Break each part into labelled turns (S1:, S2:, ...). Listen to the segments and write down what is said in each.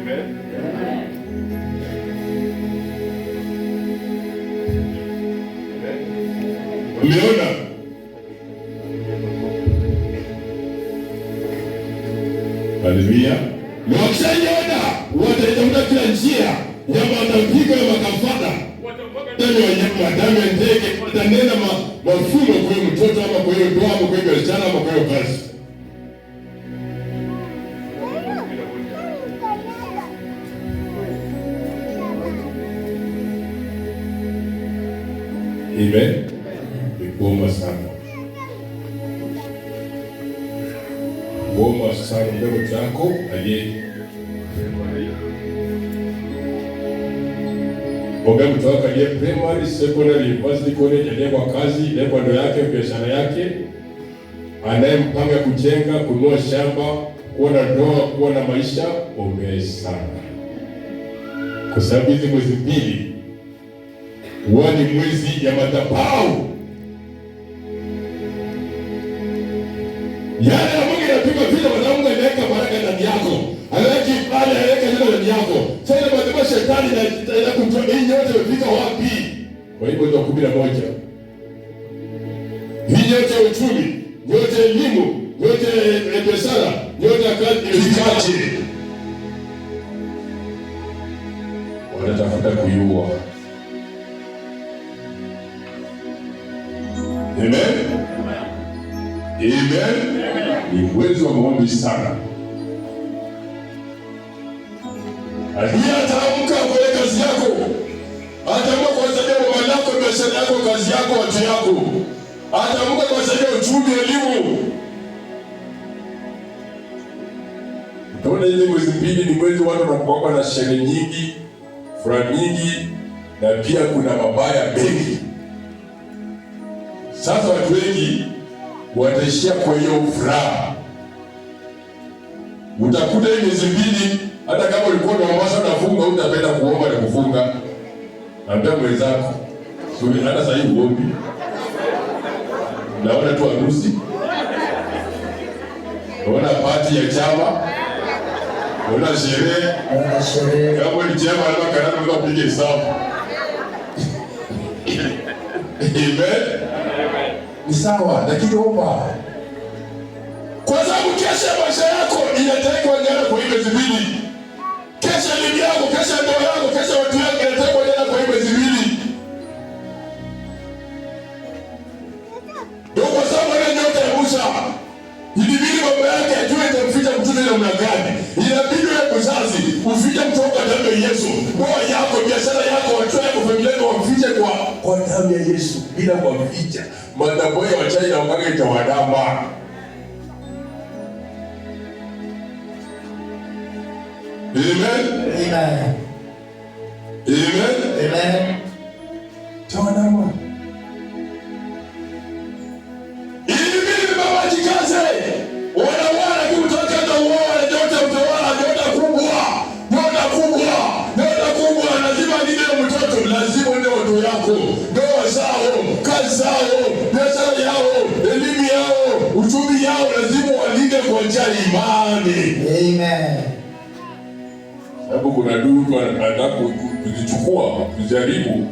S1: Amen. Umeona? Haleluya. Na wakishaona wataitafuta kila njia ya matapiko ya makafara, damu ya wanyama, damu ya ndege, watanena mafumo kwa hiyo mtoto ama kwa hiyo ndoa ama kwa hiyo biashara ama kwa hiyo kazi. Amen. Kuomba sana, kuomba sana ndogo zako aliye oga mtu wako aliye primary, secondary, university, college, aliyekwa kazi, aliyekwa ndo yake, biashara yake, anayempanga kujenga, kununua shamba, kuwa na ndoa, kuwa na maisha. Ombea sana, kwa sababu hizi mwezi mbili huwa ni mwezi ya madhabahu. Yale ya Mungu yanapigwa vile kwa Mungu anaweka baraka ndani yako. Anaweka ibada, anaweka neno ndani yako. Sasa madhabahu shetani na kumtoa hii yote imefika wapi? Kwa hivyo ndio 11. Hii yote ya uchumi, yote elimu, yote biashara, yote kazi ilikaje? Wanatafuta kuyua. Amen. Amen. Ni mwezi wa maombi sana. Adui ataamka kwenye kazi yako. Ataamka kwa sababu ya mali yako, biashara yako, kazi yako, watu yako. Ataamka kwa sababu ya uchumi, elimu. Tunaona ile mwezi mbili ni mwezi watu wanakuwa na sherehe nyingi, furaha nyingi, na pia kuna mabaya mengi. Sasa watu wengi wataishia kwa hiyo furaha. Utakuta hii miezi mbili, hata kama ulikuwa unaomba unafunga, utapenda kuomba na kufunga. Ambia mwenzako, suri hata sasa hivi uombi. Naona tu harusi. Naona party ya chama. Naona sherehe. Kama ni chama alikuwa kanana mtu apige hesabu. Amen. Ni sawa, lakini omba. Kwa sababu kesho maisha yako inatekwa nyara kwa hiyo miezi mbili. Kesho elimu yako, kesho ndoa yako, kesho watu wako inatekwa nyara kwa hiyo miezi mbili. Ndio kwa sababu ile nyota ya Musa ilibidi baba yake ajue itamficha mtoto ile namna gani. Inabidi wewe mzazi ufiche mtoto kwa damu ya Yesu. Ndoa yako, biashara yako, watu wako, familia yako wafiche kwa damu ya Yesu bila kuficha. Madhabahu ya wachawi na waganga itawadama. Amen.
S2: Amen.
S1: Amen.
S2: Amen.
S1: Tawadama. Ili baba jikaze. Wana kutoka na uoa ndoto utawala ndoto kubwa lazima ndio mtoto, lazima ndio watu yako, ndoa zao, kazi zao, biashara yao, elimu yao, uchumi yao, lazima walinde kwa njia ya imani.
S2: Amen.
S1: Sababu kuna ndugu anataka kuzichukua, kujaribu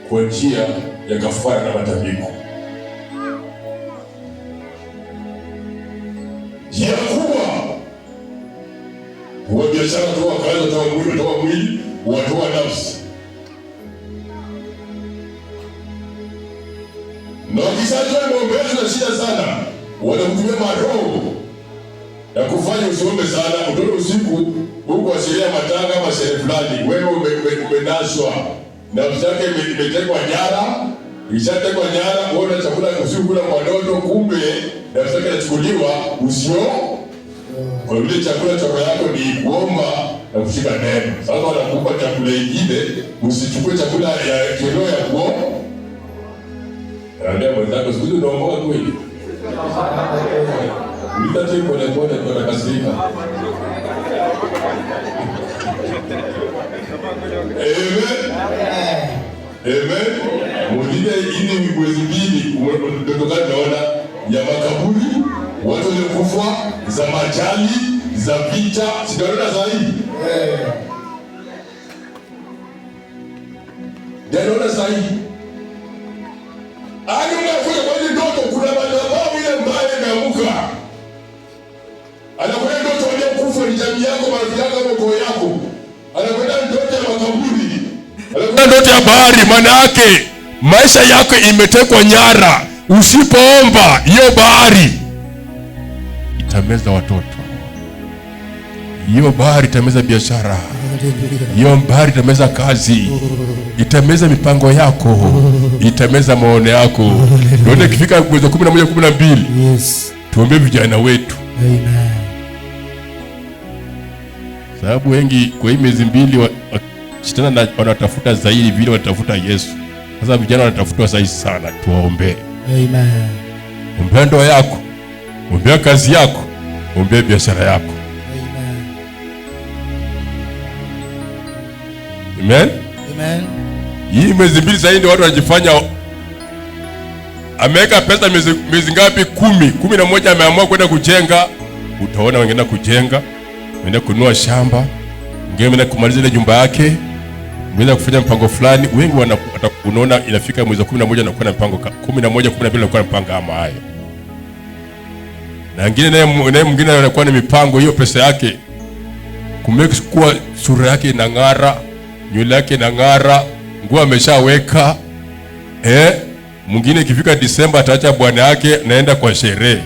S1: kwa njia ya kafara na matambiko. Njia kubwa kwa biashara, toa kazi, toa mwili, watoa nafsi. Na ukisajua maombezi na shida sana, wanakutumia maroho ya kufanya usiombe sana. Utoto usiku huko ashiria matanga ama sherehe fulani, wewe umenaswa, nafsi yake imetekwa nyara. Ishatekwa nyara, uona chakula usiku kula kwa ndoto, kumbe nafsi yake inachukuliwa usio. Kwa vile chakula chako yako ni kuomba na kushika neno. Sasa wanakupa chakula ingine, usichukue chakula ya kiroho ya kuomba. Naambia mwenzako, siku hizi unaomba kweli? Ulitate pole pole kwa kasirika. Amen. Amen. Mwingine ili mwezi mbili umetoka naona ya makaburi, watu waliokufa, za majali, za vita, sigaona zaidi. Ndio sahihi. Ani unakuja kwa ile ndoto, kuna madhabahu ile mbaya imeanguka. Anakwenda ndoto waliokufa ni jamii yako, marafiki yako, ukoo yako. Anakwenda ndoto ya makaburi. Anakwenda ndoto ya bahari, maana yake maisha yako imetekwa nyara. Usipoomba, hiyo bahari itameza watoto. Hiyo bahari itameza biashara. Hiyo bahari itameza kazi. Itameza mipango yako. Itameza maono yako. Ndio ikifika mwezi 11 12. Yes. Tuombe vijana wetu. Amen. Sababu wengi kwa hii miezi mbili shetani wanatafuta zaidi vile wanatafuta Yesu. Sasa vijana wanatafutwa zaidi sana, tuwaombe. Amen. Ombea ndoa yako. Ombea kazi yako. Ombea biashara yako. Amen. Amen. Hii miezi mbili sasa ndio watu wanajifanya ameweka pesa miezi ngapi? 11 ameamua kwenda kujenga. Utaona wengine kujenga, wengine kununua shamba, wengine kumaliza ile nyumba yake, wengine kufanya mpango fulani. Wengi unaona inafika mwezi wa 11 na kuwa na mpango 11 12 na kuwa na mpango kama hayo. Na wengine naye mwingine anakuwa na mipango hiyo pesa yake kumake kuwa sura yake inang'ara, nywele yake inang'ara, nguo ameshaweka. Mwingine ikifika Disemba ataacha bwana yake naenda kwa sherehe.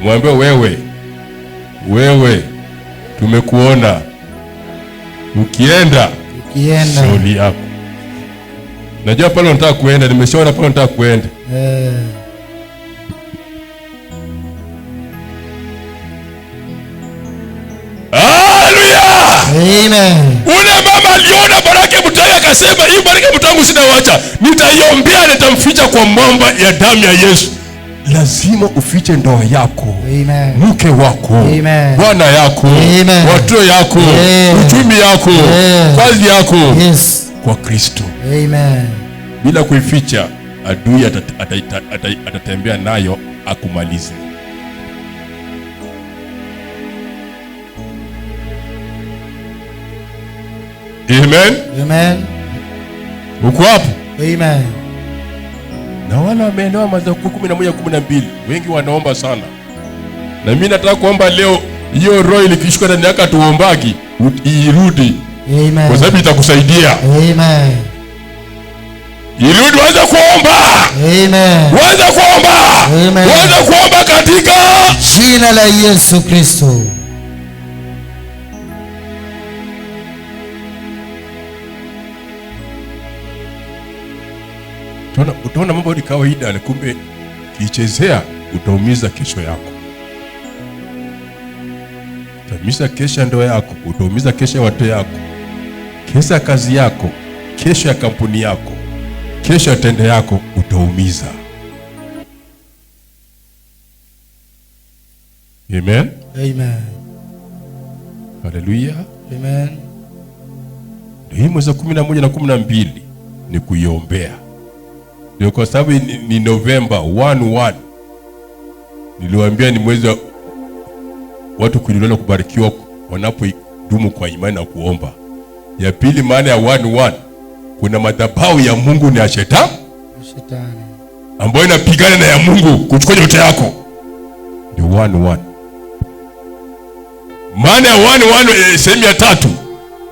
S1: Mwambie wewe tumekuona. Ukienda shauri yako. Najua pale unataka kuenda, nimeshaona pale unataka kuenda.
S2: Amen.
S1: Ule mama aliona baraka Mutai akasema, hii baraka Mutangu sinawacha, nitaiombea, nitamficha kwa mwamba ya damu ya Yesu. Lazima ufiche ndoa yako. Amen. Mke wako. Amen. Bwana yako. Amen. Watoto yako. Amen. Uchumi yako. Amen. Kazi yako. Yes. Kwa Kristo. Amen. Bila kuificha, adui atatembea nayo akumalize. Amen. Amen. Uko hapo? Amen. Na wala wameendoa Mathayo 11:12. Wengi wanaomba sana. Na mimi nataka kuomba leo hiyo roho ilikishuka ndani yako tuombagi irudi. Amen. Kwa sababu itakusaidia. Amen. Irudi, waanza kuomba. Amen. Waanza kuomba. Amen. Waanza kuomba katika
S2: jina la Yesu Kristo.
S1: Utaona mambo ni kawaida, kumbe kichezea utaumiza kesho yako. Utaumiza kesho ndoa yako, utaumiza kesho ya watoto yako, kesho ya kazi yako, kesho ya kampuni yako, kesho ya tende yako utaumiza. Amen.
S2: Amen.
S1: Hallelujah.
S2: Amen.
S1: Hii mwezi wa 11 na 12 ni kuiombea. Ndio kwa sababu ni November 1. Niliwaambia ni mwezi wa watu kuinuliwa kubarikiwa wanapodumu kwa imani na kuomba. Ya pili, maana ya 1 kuna madhabahu ya Mungu ni ya shetani ambayo inapigana na ya Mungu kuchukua yote yako. Ndio 1. Maana ya 1 sehemu ya 3,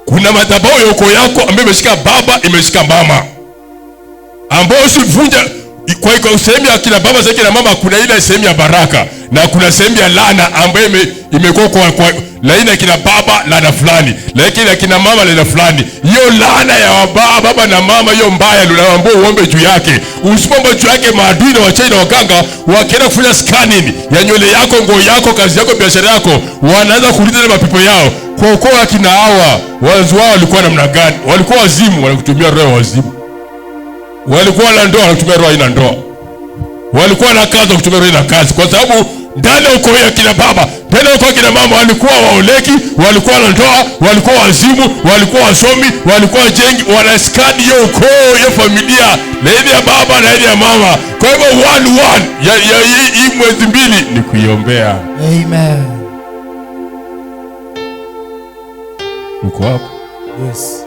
S1: kuna madhabahu ya ukoo yako ambayo imeshika baba, imeshika mama, ambao usivunja. Kwa sehemu ya kina baba zake na mama kuna ile sehemu ya baraka, na kuna sehemu ya laana ambayo imekuwa kwa laina kina baba laana fulani, lakini kina mama laana fulani. Hiyo laana ya baba na mama, hiyo mbaya, unaambiwa uombe juu yake. Usipoombe juu yake, maadui na wachawi na waganga wakienda kufanya scanning ya nywele yako, nguo yako, kazi yako, biashara yako, wanaanza kuuliza mapepo yao. Kwa ukoo kina hawa wazazi wao walikuwa namna gani? Walikuwa wazimu, wanakutumia roho ya wazimu. Walikuwa na ndoa, wanatumia roho ina ndoa. Walikuwa na kazi, wanatumia roho ina kazi. Kwa sababu ndani ya ukoo ya kina baba, ndani ya ukoo ya kina mama walikuwa waoleki, walikuwa na ndoa, walikuwa wazimu, walikuwa wasomi, walikuwa jengi, wanaskadi hiyo ukoo, hiyo familia, na ile ya baba na ile ya mama. Kwa hivyo 1 hii mwezi 2 ni kuiombea.
S2: Amen.
S1: Uko hapo?
S2: Yes.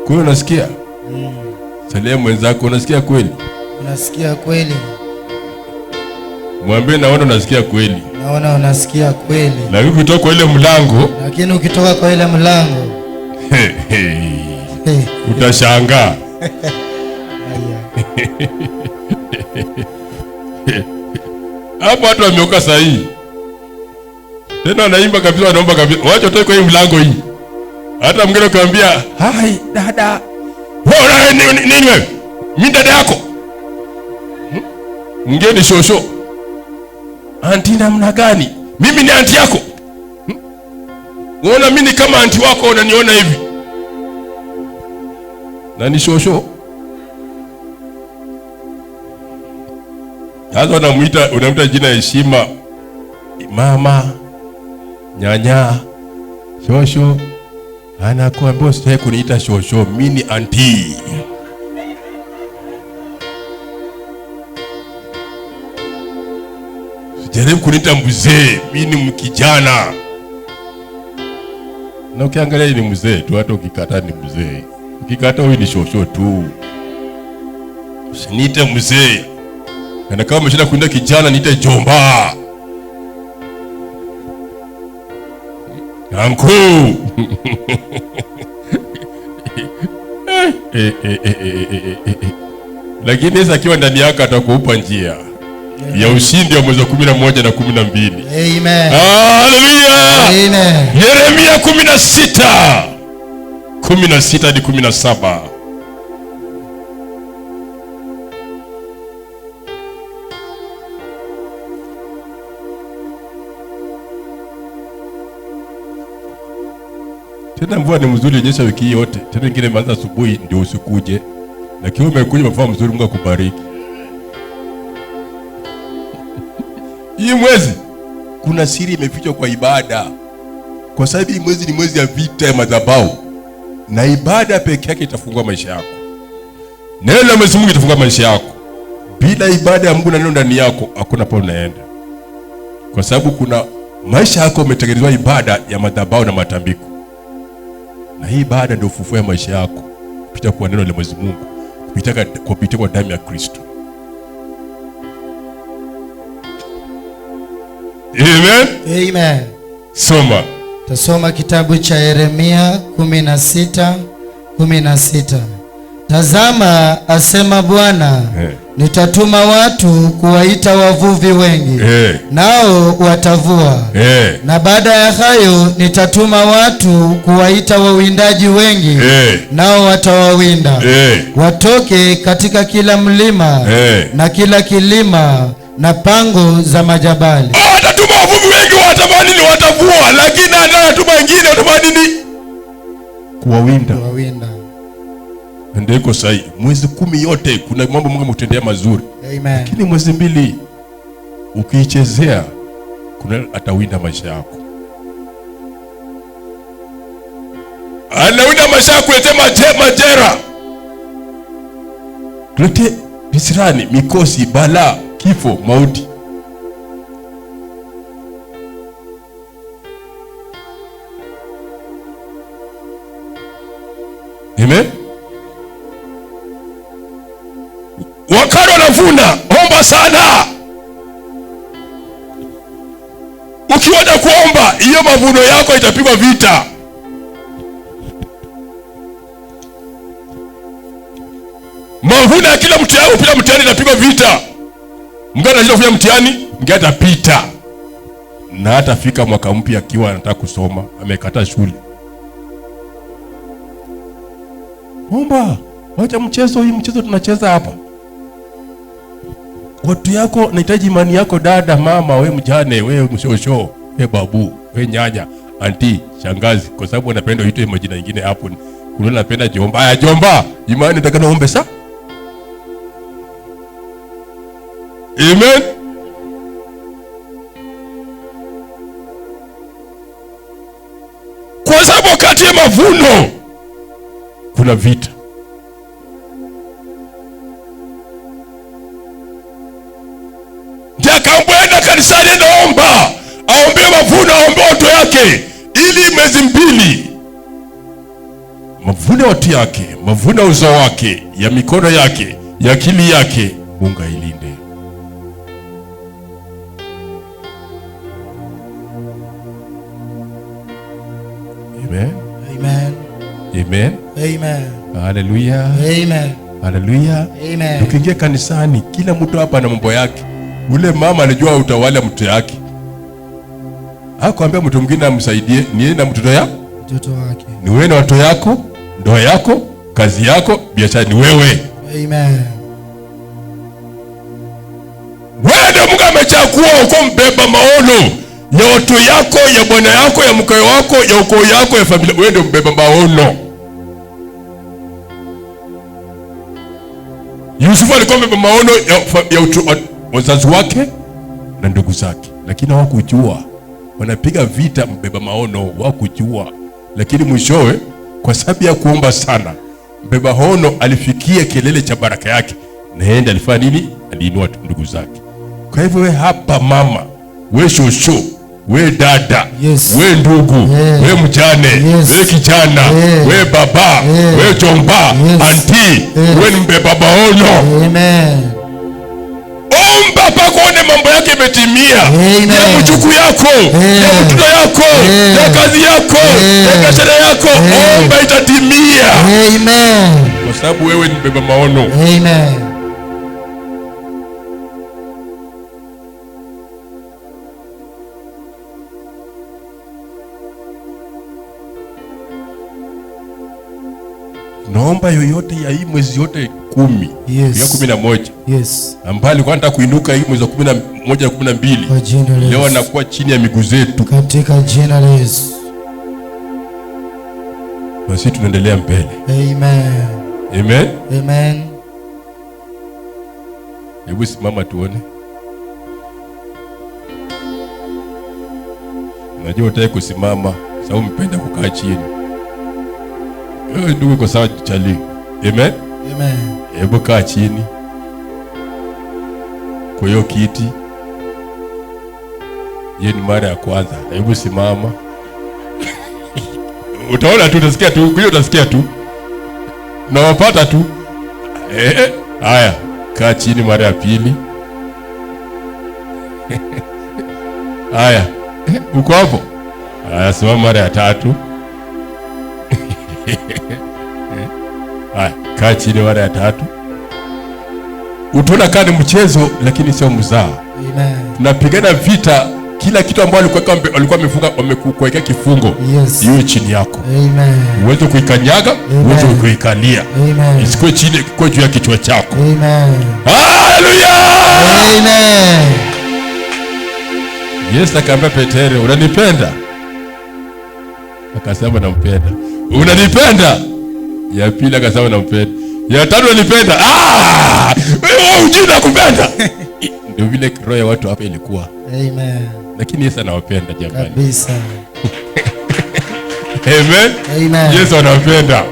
S1: Kwa hiyo unasikia? Salia mwenzako, unasikia kweli?
S2: Unasikia kweli?
S1: Mwambie naona unasikia kweli.
S2: Naona unasikia kweli.
S1: Lakini ukitoka kwa ile mlango, utashangaa. Hapo watu wameoka sahihi. Tena wanaimba kabisa, wanaomba kabisa. Wacha utoke kwa hii mlango hii. Hata mwingine akamwambia, "Hai dada. Wewe nini wewe? Mimi dada yako." Mwingine shosho. Anti namna gani? Mimi ni anti yako. Unaona mimi kama anti wako unaniona hivi. Na ni shosho. Sasa unamwita jina heshima. Mama, nyanya, shosho. Anakuambia usitaki kuniita shosho, mimi ni anti. Jaribu kuniita mzee, mimi ni mkijana. Na ukiangalia ni mzee tu, hata ukikataa ni mzee. Ukikataa wewe ni shosho tu. Usiniite mzee. Na kama umeshinda kuenda kijana niite jomba. Anko. Lakini sasa akiwa ndani yako atakupa njia ya ushindi wa mwezi wa 11 na 12.
S2: Amen.
S1: Hallelujah.
S2: Amen.
S1: Yeremia 16 hadi 17. Tena mvua ni mzuri inyesha wiki yote. Tena ingine imeanza asubuhi ndio usikuje. Na kiwa umekuja mvua mzuri, Mungu akubariki. Hii mwezi kuna siri imefichwa kwa ibada. Kwa sababu hii mwezi ni mwezi ya vita ya madhabahu. Na ibada pekee yake itafungua maisha yako. Neno la Mwenyezi Mungu itafungua maisha yako. Bila ibada ya Mungu na neno ndani yako hakuna pale unaenda. Kwa sababu kuna maisha yako umetengenezwa ibada ya madhabahu na matambiko. Na hii ibada ndio ufufuo ya maisha yako kupitia kwa neno la Mwenyezi Mungu, kupitia kwa damu ya Kristo. Amen.
S2: Amen.
S1: Soma.
S2: Tasoma kitabu cha Yeremia 16:16. Tazama, asema Bwana, nitatuma watu kuwaita wavuvi wengi, nao watavua. Na baada ya hayo nitatuma watu kuwaita wawindaji wengi, nao watawawinda. Watoke katika kila mlima na kila kilima na pango za majabali.
S1: Atatuma wavuvi wengi, watamani ni watavua, lakini atatuma wengine watamani ni kuwawinda. Ndio iko sahihi. Mwezi 10 yote kuna mambo Mungu amekutendea mazuri.
S2: Amen.
S1: Lakini mwezi 2 ukiichezea kuna atawinda maisha yako. Anawinda maisha yako kuleta majera. Kulete visirani, mikosi, balaa, kifo, mauti. Amen. Wakati wanavuna, omba sana. Ukiwacha kuomba, hiyo mavuno yako itapigwa vita. Mavuno ya kila mtu yao pia mtihani itapigwa vita. Mgana anajua kufanya mtihani, mgana atapita. Na hatafika mwaka mpya akiwa anataka kusoma, amekata shule. Omba, wacha mchezo hii, mchezo tunacheza hapa. Watu yako nahitaji imani yako, dada, mama, we mjane, we mshosho, we babu, we nyanya, anti, shangazi, kwa sababu wanapenda uitwe majina mengine hapo. Kuna napenda jomba. Aya jomba, imani nataka naombe sa. Amen. Kwa sababu wakati ya mavuno kuna vita. Akaenda kanisani, naomba aombee mavuno, aombee watu yake, ili mwezi 2 mavuno ya watu yake, mavuno ya uzao wake, ya mikono yake, ya akili yake, Mungu ailinde. Amen.
S2: Amen.
S1: Amen.
S2: Amen.
S1: Hallelujah.
S2: Amen.
S1: Hallelujah.
S2: Amen.
S1: Ukiingia kanisani, kila mtu hapa na mambo yake. Ule mama anajua utawala mtoto yake. Hakuambia mtu mwingine amsaidie, ni yeye na mtoto wake. Ni wewe na watoto yako, ndoa yako, kazi yako, biashara ni wewe.
S2: Amen.
S1: Wewe ndio Mungu amechagua uko mbeba maono ya watu yako, ya bwana yako, ya mke wako, ya ukoo yako, ya familia. Wewe ndio mbeba maono. Yusufu alikuwa mbeba maono ya wazazi wake na ndugu zake, lakini hawakujua. Wanapiga vita mbeba maono, hawakujua. Lakini mwishowe, kwa sababu ya kuomba sana, mbeba maono alifikia kilele cha baraka yake, na yeye alifanya nini? Aliinua ndugu zake. Kwa hivyo wewe hapa mama, wewe shosho, wewe dada,
S2: yes,
S1: wewe ndugu, yes, wewe mjane, yes, wewe kijana, yes, wewe baba, yes, wewe jomba, yes, anti, yes, wewe ni mbeba maono.
S2: Amen.
S1: Omba mpaka uone mambo yake imetimia. Ya mjukuu yako, ya mtoto yako, ya kazi yako, ya biashara yako, omba itatimia.
S2: Amen.
S1: Kwa sababu wewe ni mbeba maono.
S2: Amen.
S1: Naomba yoyote ya hii mwezi yote 10,
S2: yes,
S1: ya 11,
S2: yes,
S1: ambaye alikuwa anataka kuinuka hii mwezi wa 11 na 12, leo anakuwa chini ya miguu zetu
S2: katika jina la Yesu.
S1: Basi tunaendelea mbele.
S2: Amen.
S1: Amen.
S2: Amen.
S1: Hebu simama tuone. Najua utaki kusimama, sababu mpenda kukaa chini. Ndugu kwa sawa chali. Amen.
S2: Amen.
S1: Hebu kaa chini kwa hiyo kiti. Yeye ni mara ya kwanza. Hebu simama. Utaona tu, utasikia tu, hiyo utasikia tu. Na wapata tu. Haya, kaa chini mara ya pili. Haya, uko hapo? Haya, simama mara ya tatu. Haya, kaa chini mara ya tatu. Utaona kama ni mchezo lakini sio mzaa.
S2: Amen.
S1: Tunapigana vita, kila kitu ambacho alikuwa amefunga, wamekuwekea kifungo.
S2: Yes.
S1: Iwe chini yako.
S2: Amen.
S1: Uweze kuikanyaga, uweze kuikalia.
S2: Amen.
S1: Isikuwe chini, kwa juu ya kichwa chako.
S2: Amen.
S1: Hallelujah.
S2: Amen.
S1: Yesu akamwambia Petero, unanipenda? Akasema nampenda. Unanipenda? Ya pili akasema nampenda. Ya tatu unanipenda? Wewe hujui nakupenda. Ndio vile roho ya watu hapa ilikuwa.
S2: Amen.
S1: Lakini Yesu anawapenda jamani.
S2: Kabisa.
S1: Amen.
S2: Amen.
S1: Yesu anawapenda.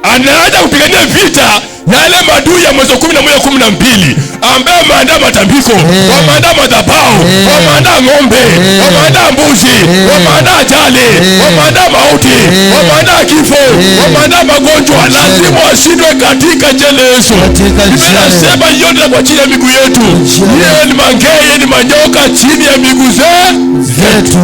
S1: Anaanza kupigania vita na yale maadui ya mwezi 11-12 ambaye wameandaa matambiko, wameandaa madhabahu, wameandaa ng'ombe, wameandaa mbuzi, wameandaa ajali, wameandaa mauti, wameandaa kifo, wameandaa magonjwa. Lazima washindwe katika jina la Yesu. Ninasema yote kwa chini ya miguu yetu. Yeye ni mangeye, ni manyoka chini ya miguu zetu.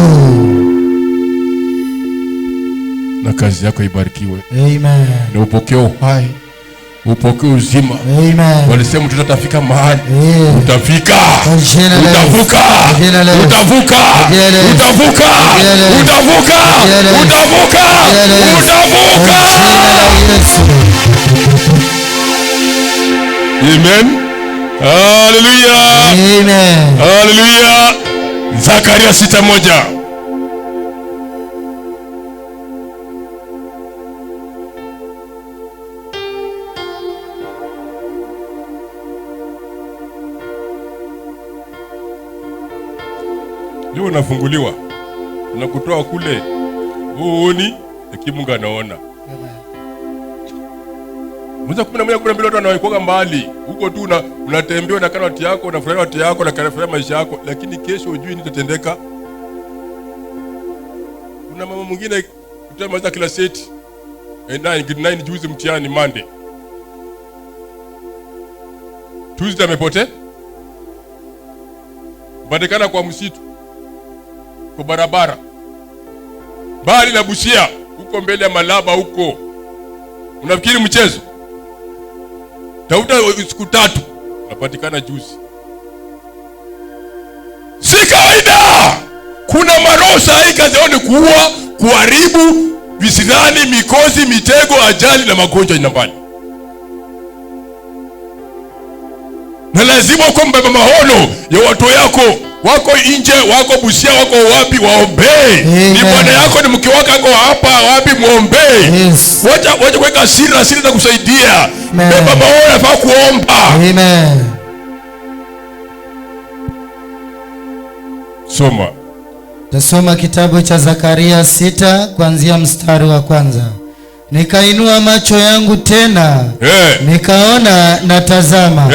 S1: Na kazi yako ibarikiwe.
S2: Amen.
S1: Na upokee uhai, upokee uzima.
S2: Amen.
S1: Walisema tutafika mahali. Utafika.
S2: Utavuka.
S1: Utavuka. Utavuka. Utavuka. Utavuka. Utavuka. Amen. Hallelujah.
S2: Amen.
S1: Hallelujah. Zakaria 6:1. Leo unafunguliwa, unakutoa kule uoni, lakini Mungu anaona. Mwezi 11-12 watu wanaoikoga mbali huko tu, unatembea na watu yako, unafurahia watu yako na unafurahia maisha yako, lakini kesho hujui nini kitatendeka. Kuna mama mwingine kutamaliza kila seti, grade 9 juzi mtihani Monday. Tuesday amepotea. Badekana kwa msitu. Kwa barabara. Bali na Busia, huko mbele ya Malaba huko. Unafikiri mchezo? Tafuta siku 3 napatikana juzi. Si kawaida. Kuna marosa hii kazi yao ni kuua, kuharibu, visirani, mikosi, mitego, ajali na magonjwa inambali. Na lazima kwa mbeba mahono ya watu yako, wako nje, wako Busia, wako wapi, waombe. Ni bwana yako, ni mke wako ako hapa, wapi, muombe.
S2: Yes.
S1: Wacha kuweka siri za kusaidia. Beba mahono yafaa kuomba.
S2: Amen.
S1: Soma.
S2: Tasoma kitabu cha Zakaria 6 kuanzia mstari wa 1. Nikainua macho yangu tena, nikaona na tazama,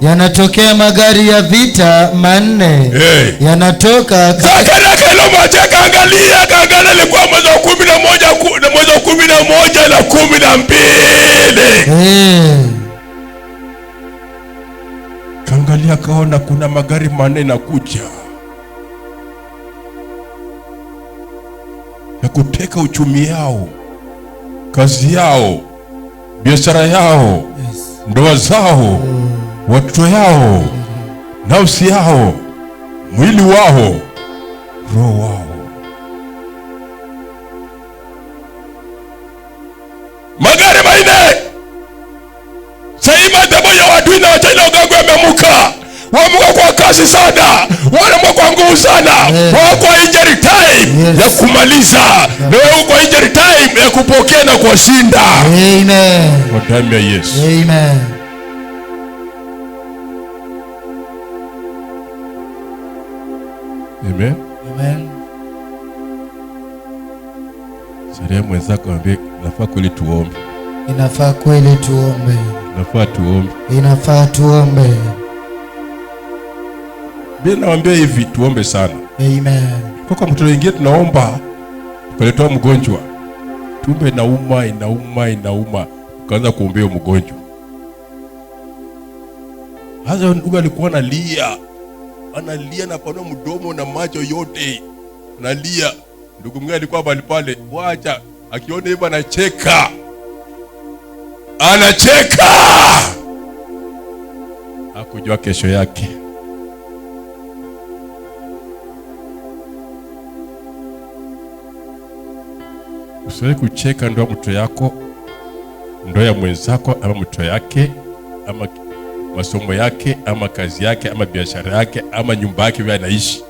S2: yanatokea magari ya vita 4, yanatoka
S1: Zakaria kailoma cheka, angalia ilikuwa mwezi wa 11 na mwezi wa 11 na 12. Kaangalia kaona kuna magari 4 na kuja ya kuteka uchumi yao, kazi yao, biashara yao, ndoa zao, watoto yao, nafsi yao, mwili wao, roho wao. Magari 4. Saima demo ya watu na wachina ugangu yamemuka. Wamuka kwa kasi sana, wanamuka kwa nguvu sana. Wako injury time ya kumaliza, na wako injury time ya kupokea na kushinda.
S2: Amen.
S1: Kwa damu ya Yesu.
S2: Amen.
S1: Amen.
S2: Amen.
S1: Salia mwenzako ambaye nafaa kweli tuombe.
S2: Inafaa kweli tuombe.
S1: Nafaa tuombe.
S2: Inafaa tuombe.
S1: Bila naambia hivi tuombe sana.
S2: Amen.
S1: Kwa mtu mwingine tunaomba tukaletoa mgonjwa. Tumbe inauma. Kaanza kuombea mgonjwa. Hasa ndugu alikuwa analia na panua mdomo na macho yote. Analia. Ndugu mwingine alikuwa pale, wacha akiona hivyo anacheka. Hakujua kesho yake. Usiwahi kucheka ndoa mtoto yako, ndoa ya mwenzako, ama mtoto yake, ama masomo yake, ama kazi yake, ama biashara yake, ama nyumba yake vile anaishi.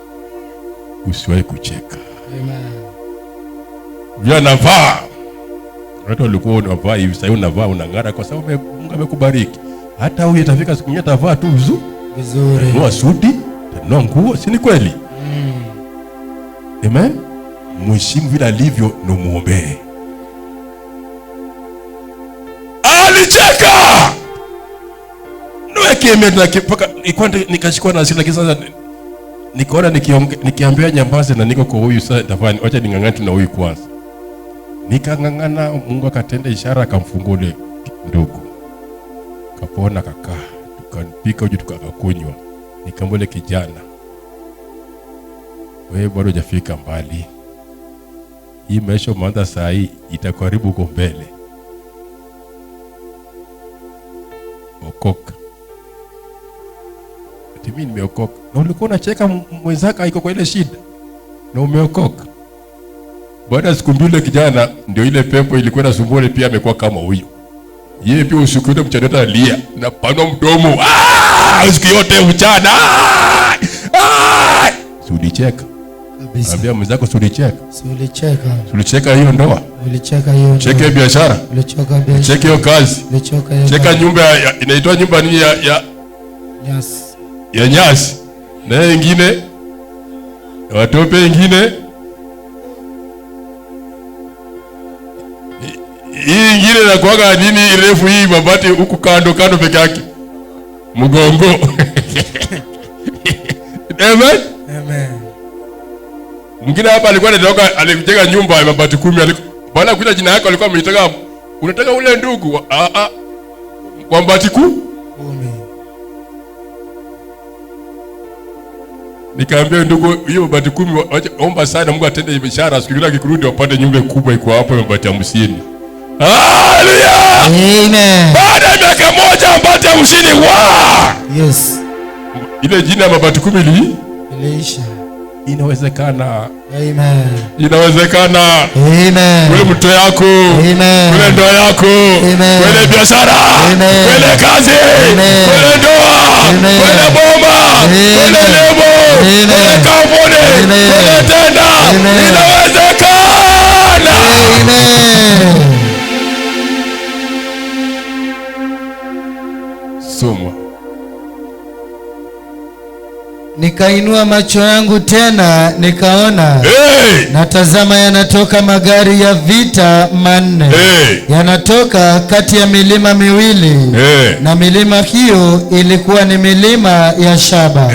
S1: Usiwahi kucheka.
S2: Amen.
S1: Vile anavaa. Watu walikuwa unavaa hivi, sasa unavaa unang'ara kwa sababu Mungu amekubariki. Hata huyu atafika siku nyingine atavaa tu vizuri. Nua suti, nua nguo, si ni kweli? Amen. Mheshimu vile alivyo na muombe. Alicheka. Niweke mpaka nikashikwa na hasira, sasa nikaona nikiambia nyambaze na niko kwa huyu sasa tafani, acha ningangane na huyu kwanza. Nikangangana, Mungu akatenda ishara, akamfungule ndugu. Kapona kakaa, tukanipika uji tukakunywa. Nikamwambia kijana, wewe bado hujafika mbali. Hii maisha umeanza saa hii itakaribu huko mbele. Okoka. Ati mimi nimeokoka. Na ulikuwa unacheka mwenzako iko kwa ile shida. Na umeokoka. Baada ya siku mbili kijana ndio ile pepo ilikuwa inasumbua pia amekuwa kama huyo. Yeye pia usiku yote mchana alia na panua mdomo. Usiku yote mchana. Ulicheka.
S2: Kabisa.
S1: Ambia mwenzako ulicheka. Ulicheka hiyo ndoa. Cheka biashara. Cheka hiyo kazi. Cheka nyumba inaitwa nyumba nini ya nyasi. Na nyingine watope nyingine. Hii nyingine na kuaga nini refu hii mabati huku kando peke yake. Mgongo. Amen. Mwingine hapa alikuwa anataka alijenga nyumba ya mabati 10. Bwana kuita jina yake alikuwa ametaka Unataka ule ndugu kwa mbati kumi. Nikaambia ndugu, hiyo mbati 10 omba sana Mungu atende ishara, siku ile akikurudi wapate nyumba kubwa iko hapo mbati 50. Haleluya!
S2: Amen.
S1: Baada ya miaka moja mbati 50.
S2: Yes.
S1: Ile jina ya mbati 10
S2: iliisha.
S1: Inawezekana.
S2: Amen.
S1: Inawezekana.
S2: Amen.
S1: Wewe mtoto yako. Amen. Wewe ndoa yako. Amen. Wewe biashara. Amen. Wewe kazi. Amen. Wewe ndoa. Amen. Wewe bomba. Amen. Wewe lebo. Amen. Wewe kampuni. Amen. Wewe tenda. Amen. Inawezekana.
S2: Amen.
S1: Soma.
S2: Nikainua macho yangu tena nikaona, natazama yanatoka magari ya vita 4. Yanatoka kati ya milima miwili. Na milima hiyo ilikuwa ni milima ya shaba.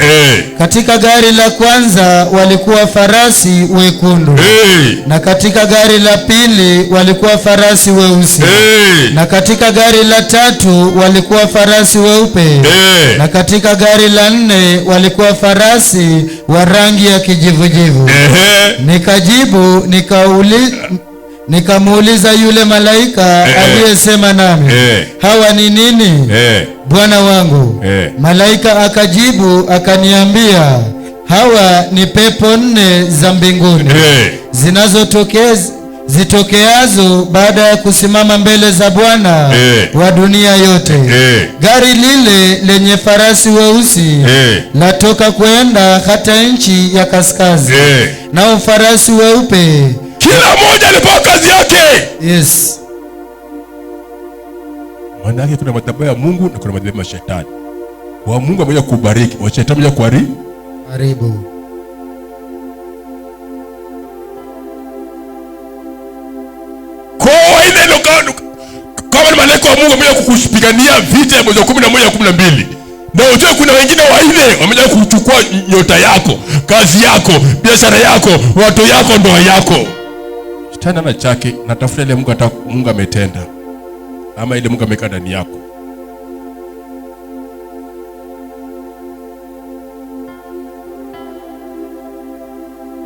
S2: Katika gari la kwanza walikuwa farasi wekundu. Na katika gari la pili walikuwa farasi weusi. Na katika gari la tatu walikuwa farasi weupe. Na katika gari la 4 walikuwa farasi wa rangi ya kijivujivu. Nikajibu nikamuuliza yule malaika aliyesema nami, hawa ni nini Bwana wangu? Malaika akajibu akaniambia, hawa ni pepo 4 za mbinguni zitokeazo baada ya kusimama mbele za Bwana wa dunia yote. Gari lile lenye farasi weusi latoka kwenda hata nchi ya kaskazini. Nao farasi weupe
S1: kila mmoja alipewa kazi yake.
S2: Yes.
S1: Maana yake kuna madhabahu ya Mungu na kuna madhabahu ya shetani. Wa Mungu amekuja kubariki, wa shetani amekuja kuharibu. Kama ni malaika wa Mungu wamekuja kukupigania vita ya mwezi wa 11 na 12. Na ujue kuna wengine wengine wamekuja kuchukua nyota yako, kazi yako, biashara yako, watu yako, ndoa yako. Shetani ana chake, natafuta ile Mungu ametenda. Ama ile Mungu amekaa ndani yako.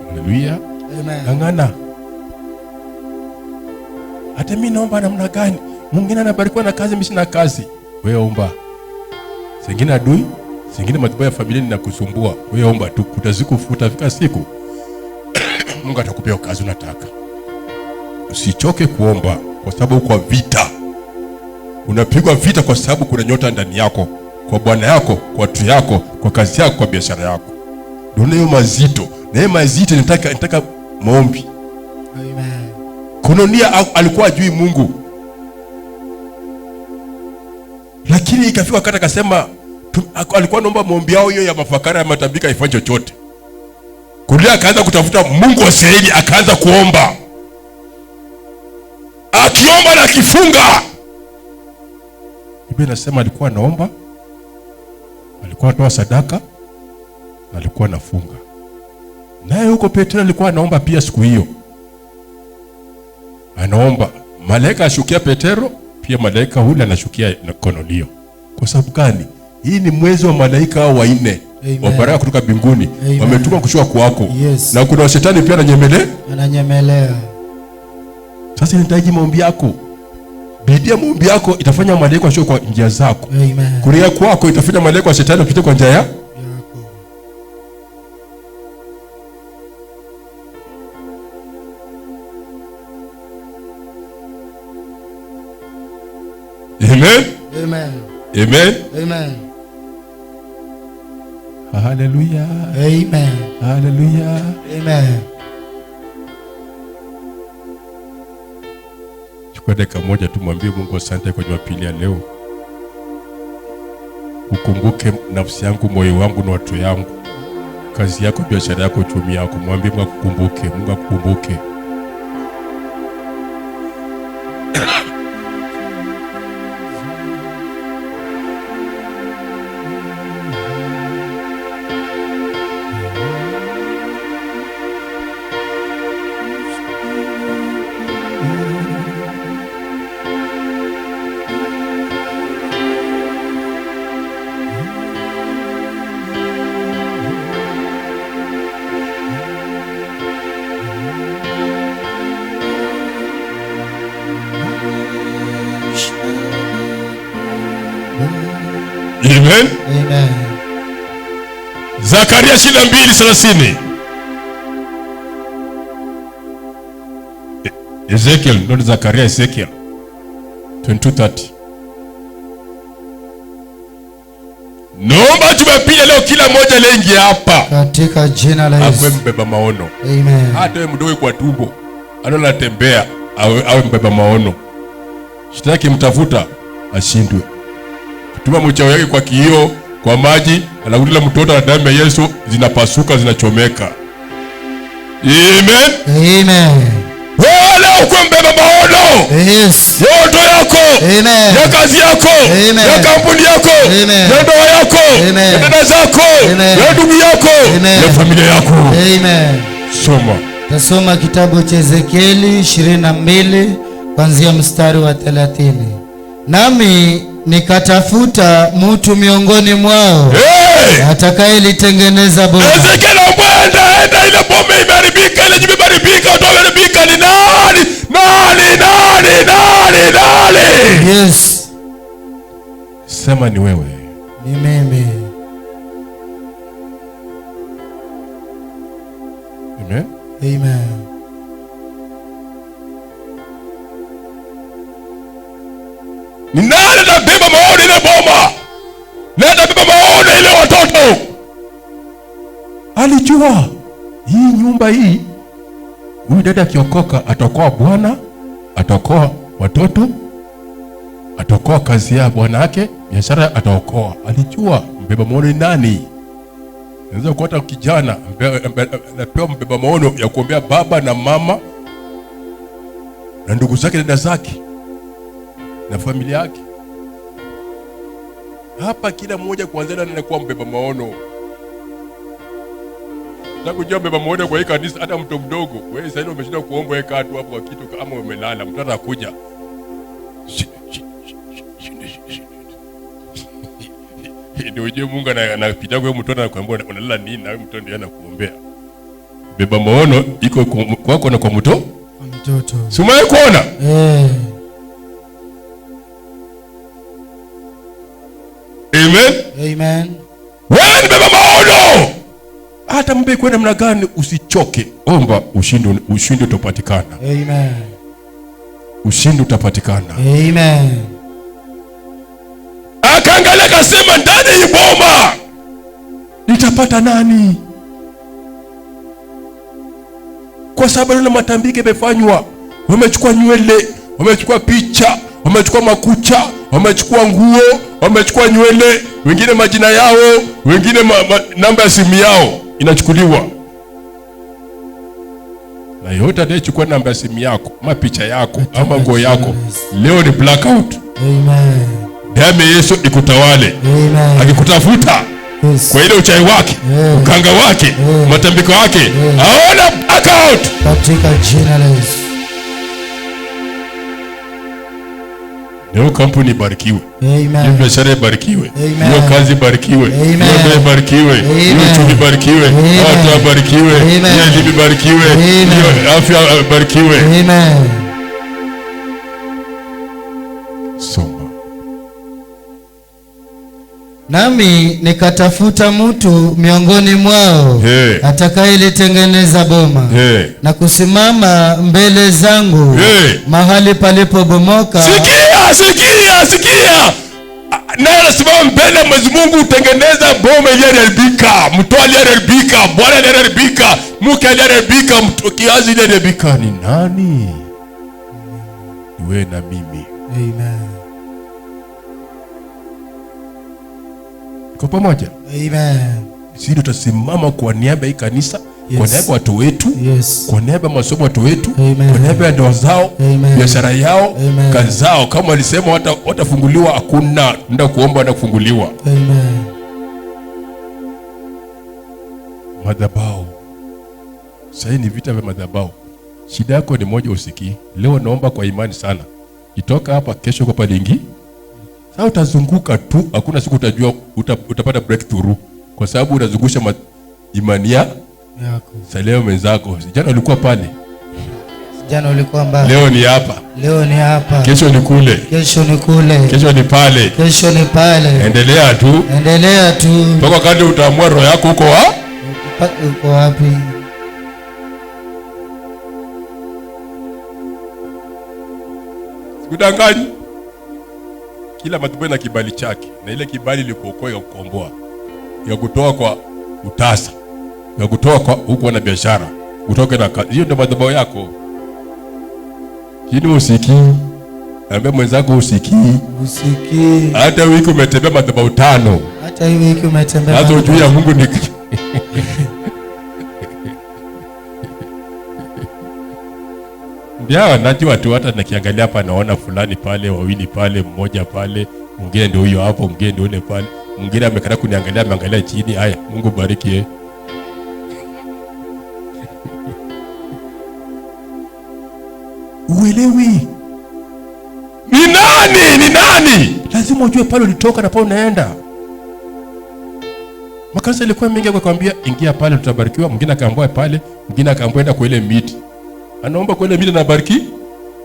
S1: Haleluya.
S2: Amen.
S1: Ngangana. Hata mimi naomba namna gani? Mwingine anabarikiwa na kazi, mimi sina kazi. Wewe omba. Singine adui, singine madhabahu ya familia ninakusumbua. Wewe omba tu, utazikufuta fika siku. Mungu atakupea kazi unataka. Usichoke kuomba kwa sababu uko vita. Unapigwa vita kwa sababu kuna nyota ndani yako, kwa bwana yako, kwa watu yako, kwa kazi yako, kwa biashara yako. Ndio hiyo mazito. Na hiyo mazito nataka maombi.
S2: Amen.
S1: Kononia alikuwa ajui Mungu. Lakini ikafika wakati akasema alikuwa anaomba maombi yao hiyo ya mafakara ya matambika ifanye chochote. Kulia akaanza kutafuta Mungu wa Israeli, akaanza kuomba. Akiomba na kifunga. Biblia inasema alikuwa anaomba, alikuwa anatoa sadaka, alikuwa anafunga. Naye huko Petro alikuwa anaomba pia siku hiyo. Anaomba, malaika ashukia Petro, pia malaika hule anashukia na Kornelio. Kwa sababu gani? Hii ni mwezi wa malaika hao 4 wa baraka kutoka mbinguni. Wametuma kushuka kwako.
S2: Yes.
S1: Na kuna shetani pia
S2: ananyemelea.
S1: Sasa inahitaji maombi yako. Bidii ya maombi yako itafanya malaika washuke kwa njia zako.
S2: Amen.
S1: Kulia kwako itafanya malaika wa shetani wapite kwa njia yako. Amen.
S2: Amen.
S1: Amen.
S2: Amen.
S1: Hallelujah.
S2: Amen.
S1: Hallelujah.
S2: Amen.
S1: Chukua dakika moja tu mwambie Mungu asante kwa Jumapili ya leo. Ukumbuke nafsi yangu, moyo wangu na watu yangu. Kazi yako, biashara yako, uchumi yako. Mwambie Mungu akukumbuke, Mungu akukumbuke. Amen.
S2: Amen.
S1: Zakaria 22:30. Ezekiel, not Zakaria, Ezekiel 22:30. Naomba Jumapili leo kila mmoja leo hapa
S2: katika jina la Yesu
S1: awe mbeba maono.
S2: Amen.
S1: Hata wewe mdogo kwa tumbo anatembea awe mbeba maono. Sitaki mtafuta ashindwe. Tuma mchao yake kwa kioo, kwa maji, anakulia mtoto na damu ya Yesu zinapasuka zinachomeka. Amen.
S2: Amen.
S1: Wala uko mbeba maono.
S2: Yes.
S1: Yoto yako.
S2: Amen.
S1: Ya kazi yako.
S2: Amen.
S1: Ya kampuni yako.
S2: Amen.
S1: Ya ndoa yako.
S2: Amen.
S1: Ya dada zako.
S2: Amen.
S1: Ya ndugu yako.
S2: Amen.
S1: Ya familia yako.
S2: Amen.
S1: Soma.
S2: Tasoma kitabu cha Ezekieli 22 kuanzia mstari wa 30. Nami nikatafuta mtu miongoni mwao,
S1: Hey!
S2: atakayelitengeneza boma.
S1: Ezekieli enda ile boma imeharibika, ile nyumba imeharibika, watu wameharibika. Ni nani?
S2: Yes.
S1: Sema ni wewe.
S2: Ni mimi.
S1: Amen.
S2: Amen.
S1: Ni nani atabeba maono ile boma? Nani atabeba maono ile watoto? Alijua hii nyumba hii, huyu dada akiokoka ataokoa bwana, ataokoa watoto, ataokoa kazi ya bwana yake, biashara ataokoa. Alijua mbeba maono ni nani. Naweza kuota kijana anapewa mbeba maono ya kuombea baba na mama na ndugu zake, dada zake na familia yake. Hapa kila mmoja kuanzia anakuwa mbeba maono. Kujua mbeba maono kwa hii kanisa, hata mtu mdogo. Wewe sasa umeshinda kuomba wewe kaa tu hapo kwa kitu kama umelala. Mtu atakuja. Ndio uje Mungu anapita kwa mtoto anakuambia unalala nini, na wewe mtoto ndiye anakuombea. Mbeba maono iko kwako na kwa mtoto. Si umewahi kuona? Amen.
S2: Amen.
S1: Wewe ni beba maono. Hata mbe kwa namna gani usichoke. Omba ushindi utapatikana.
S2: Amen.
S1: Ushindi utapatikana.
S2: Amen.
S1: Akaangalia akasema, ndani ya boma nitapata nani? Kwa sababu ile matambiko yamefanywa. Wamechukua nywele, wamechukua picha, wamechukua makucha, wamechukua nguo, wamechukua nywele, wengine majina yao, wengine namba ya simu yao inachukuliwa. Na yote anayechukua namba ya simu yako, ama picha yako, ama nguo yako, leo ni blackout.
S2: Amen.
S1: Damu ya Yesu ikutawale.
S2: Amen.
S1: Akikutafuta kwa ile uchawi wake, ukanga wake, matambiko yake, aona blackout
S2: katika jina la Yesu.
S1: Hiyo kampuni ibarikiwe.
S2: Amen.
S1: Hiyo biashara ibarikiwe.
S2: Amen.
S1: Hiyo kazi ibarikiwe.
S2: Amen.
S1: Hiyo ndoa ibarikiwe. Hiyo uchumi ibarikiwe. Watu ibarikiwe. Hiyo elimu ibarikiwe. Hiyo afya ibarikiwe.
S2: Amen.
S1: Soma.
S2: Nami nikatafuta mtu miongoni mwao, atakayelitengeneza boma, na kusimama mbele zangu, mahali palipobomoka.
S1: Sikia. Na anasimama mbele Mwenyezi Mungu utengeneza boma iliyoharibika, mtu aliyeharibika, bwana aliyeharibika, mke aliyeharibika, kiazi iliyoharibika. Ni nani? Wewe na mimi.
S2: Amen.
S1: Kwa pamoja.
S2: Amen.
S1: Sisi tutasimama kwa niaba ya kanisa, kwa niaba ya watu wetu, kwa niaba ya masomo watu wetu, kwa niaba ya ndoa zao, biashara yao, kazi zao. Kama walisema watafunguliwa, hakuna nenda kuomba na kufunguliwa.
S2: Amen.
S1: Madhabahu. Sasa ni vita vya madhabahu. Shida yako ni moja, usikii. Leo naomba kwa imani sana. Itoka hapa kesho kwa palingi. Sasa utazunguka tu, hakuna siku utajua utapata breakthrough kwa sababu unazungusha imani yako. Sasa leo mwenzako, jana ulikuwa pale.
S2: Jana ulikuwa mbali.
S1: Leo ni hapa.
S2: Leo ni hapa.
S1: Kesho ni kule.
S2: Kesho ni kule.
S1: Kesho ni pale.
S2: Kesho ni pale.
S1: Endelea tu.
S2: Endelea tu.
S1: Mpaka wakati utaamua roho yako uko
S2: uko wapi?
S1: Sikudanganyi. Kila madhabahu na kibali chake, na ile kibali likuokoa ya kukomboa, ya kutoa kwa utasa, ya kutoa kwa huko na biashara, kutoka na kazi. Hiyo ndio madhabahu yako. Jini usikii. Ambia mwenzako usikii.
S2: Usikii.
S1: Hata wiki umetembea madhabahu 5.
S2: Hata wiki umetembea.
S1: Hata ujue ya Mungu ni ndio najua tu, hata nikiangalia hapa naona fulani pale, wawili pale, mmoja pale, mwingine ndio huyo hapo, mwingine ndio yule pale, mwingine amekaa kuniangalia, ameangalia chini. Haya, Mungu bariki. Uelewi ni nani? Lazima ujue pale ulitoka na pale unaenda. Makanisa ilikuwa mengi kwa kwambia ingia pale tutabarikiwa, mwingine akaambiwa pale, mwingine akaambiwa enda kwa ile miti. Anaomba kwa ile miti na bariki.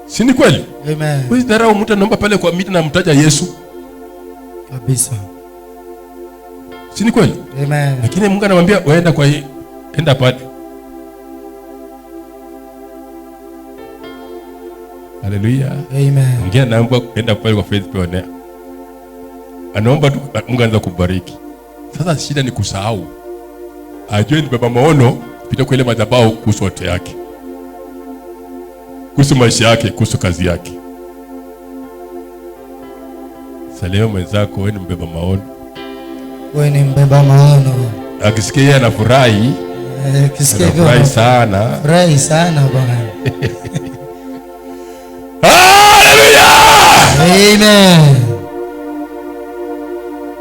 S1: Si ni kweli?
S2: Amen.
S1: Wewe dharau mtu anaomba pale kwa miti na mtaja Yesu.
S2: Kabisa.
S1: Si ni kweli?
S2: Amen.
S1: Lakini Mungu anamwambia waenda kwa enda pale. Haleluya.
S2: Amen.
S1: Mwingine anaomba enda pale kwa Faith Pioneer. Anaomba tu Mungu anaanza kubariki. Sasa shida ni kusahau. Ajue ni baba maono pita kwa ile madhabahu kuhusu wote yake. Kuhusu maisha yake, kuhusu kazi yake. Salema mwenzako, wewe ni mbeba maono.
S2: Wewe ni mbeba maono.
S1: Akisikia yeye anafurahi.
S2: Akisikia
S1: anafurahi sana.
S2: Furahi sana bwana.
S1: Haleluya!
S2: Amen.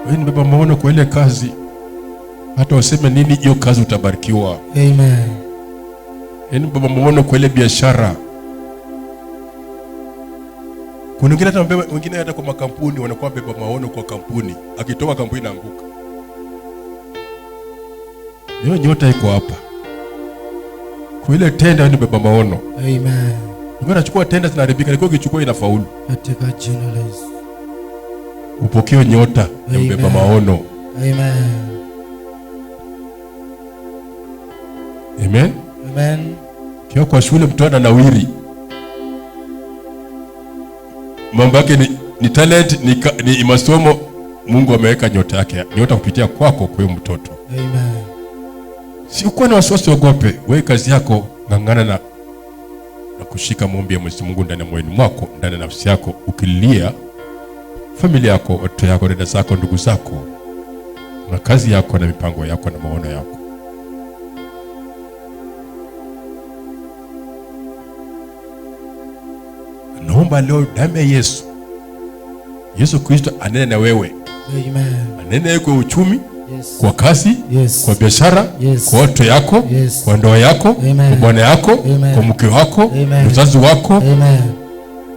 S1: Wewe ni mbeba maono kwa ile kazi. Hata useme nini, hiyo kazi utabarikiwa.
S2: Amen.
S1: Wewe ni mbeba maono kwa ile biashara. Kuna wengine hata kwa makampuni wanakuwa beba maono kwa kampuni. Akitoka kampuni inaanguka. Hiyo nyota iko hapa. Kwa ile tenda ni beba maono.
S2: Amen.
S1: Wewe unachukua tenda zinaharibika, liko kichukua inafaulu.
S2: Katika jina la Yesu.
S1: Upokee nyota ya beba maono.
S2: Amen.
S1: Amen.
S2: Amen.
S1: Kio kwa shule mtu ananawiri. Mambo yake ni talent, ni masomo. Mungu ameweka nyota yake, nyota kupitia kwako kwa mtoto.
S2: Amen.
S1: Si uko na wasiwasi, ogope. Wewe kazi yako ngangana na kushika maombi ya Mwenyezi Mungu ndani ya moyo wako, ndani ya nafsi yako, ukilia familia yako, watoto yako, dada zako, ndugu zako, na kazi yako na mipango yako na maono yako. Naomba leo damu ya Yesu Kristo anene na wewe.
S2: Amen.
S1: Anene kwa uchumi,
S2: yes,
S1: kwa kazi,
S2: yes,
S1: kwa biashara,
S2: yes,
S1: kwa watoto yako,
S2: yes,
S1: kwa ndoa yako,
S2: amen,
S1: kwa bwana yako,
S2: amen,
S1: kwa mke wako,
S2: amen,
S1: mzazi wako.
S2: Amen.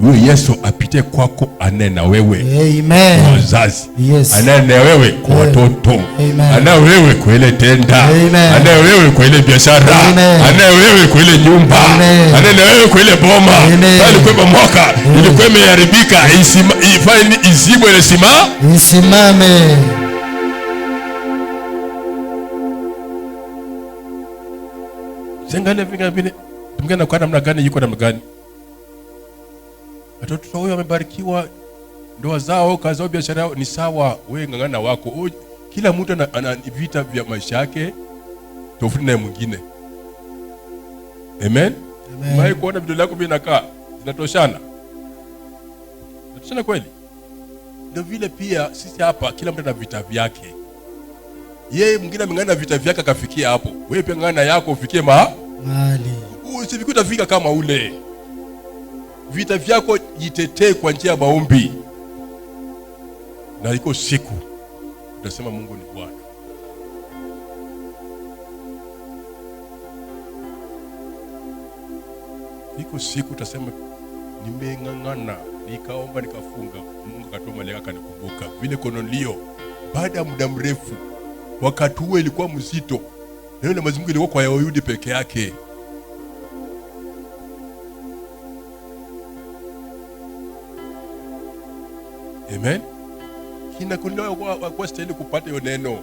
S1: Huyo Yesu apite kwako, anene na wewe.
S2: Amen.
S1: Kwa wazazi,
S2: yes,
S1: anene na wewe kwa watoto, anene wewe kwa ile tenda, anene wewe kwa ile biashara, anene wewe kwa ile nyumba, anene wewe kwa ile boma. Bali kwa mwaka ilikuwa imeharibika, ifanye izibwe na
S2: isimame.
S1: Sengane vinga vile mgana kwa namna gani, yuko namna gani? Watoto wao wamebarikiwa, ndoa zao, kazi zao, biashara yao ni sawa. Wewe ngangana wako. Kila mtu ana vita vya maisha yake tofauti na mwingine. Amen. Mai kuona vidole vyako vinakaa zinatoshana. Zinatoshana kweli? Ndio vile pia sisi hapa kila mtu ana vita vyake. Yeye mwingine amengana vita vyake akafikia hapo. Wewe pia ngana yako ufikie mahali. Usifikiri utafika kama ule. Vita vyako jitetee kwa njia ya maombi. Na iko siku utasema Mungu ni Bwana. Iko siku utasema nimeng'ang'ana, nikaomba, nikafunga, Mungu akatoa malaika akanikumbuka. Vile Kornelio baada ya muda mrefu, wakati huo ilikuwa mzito. Neno la Mungu ilikuwa kwa Wayahudi peke yake.
S3: Amen. Kinakulewa kwa stahili kupata hiyo neno.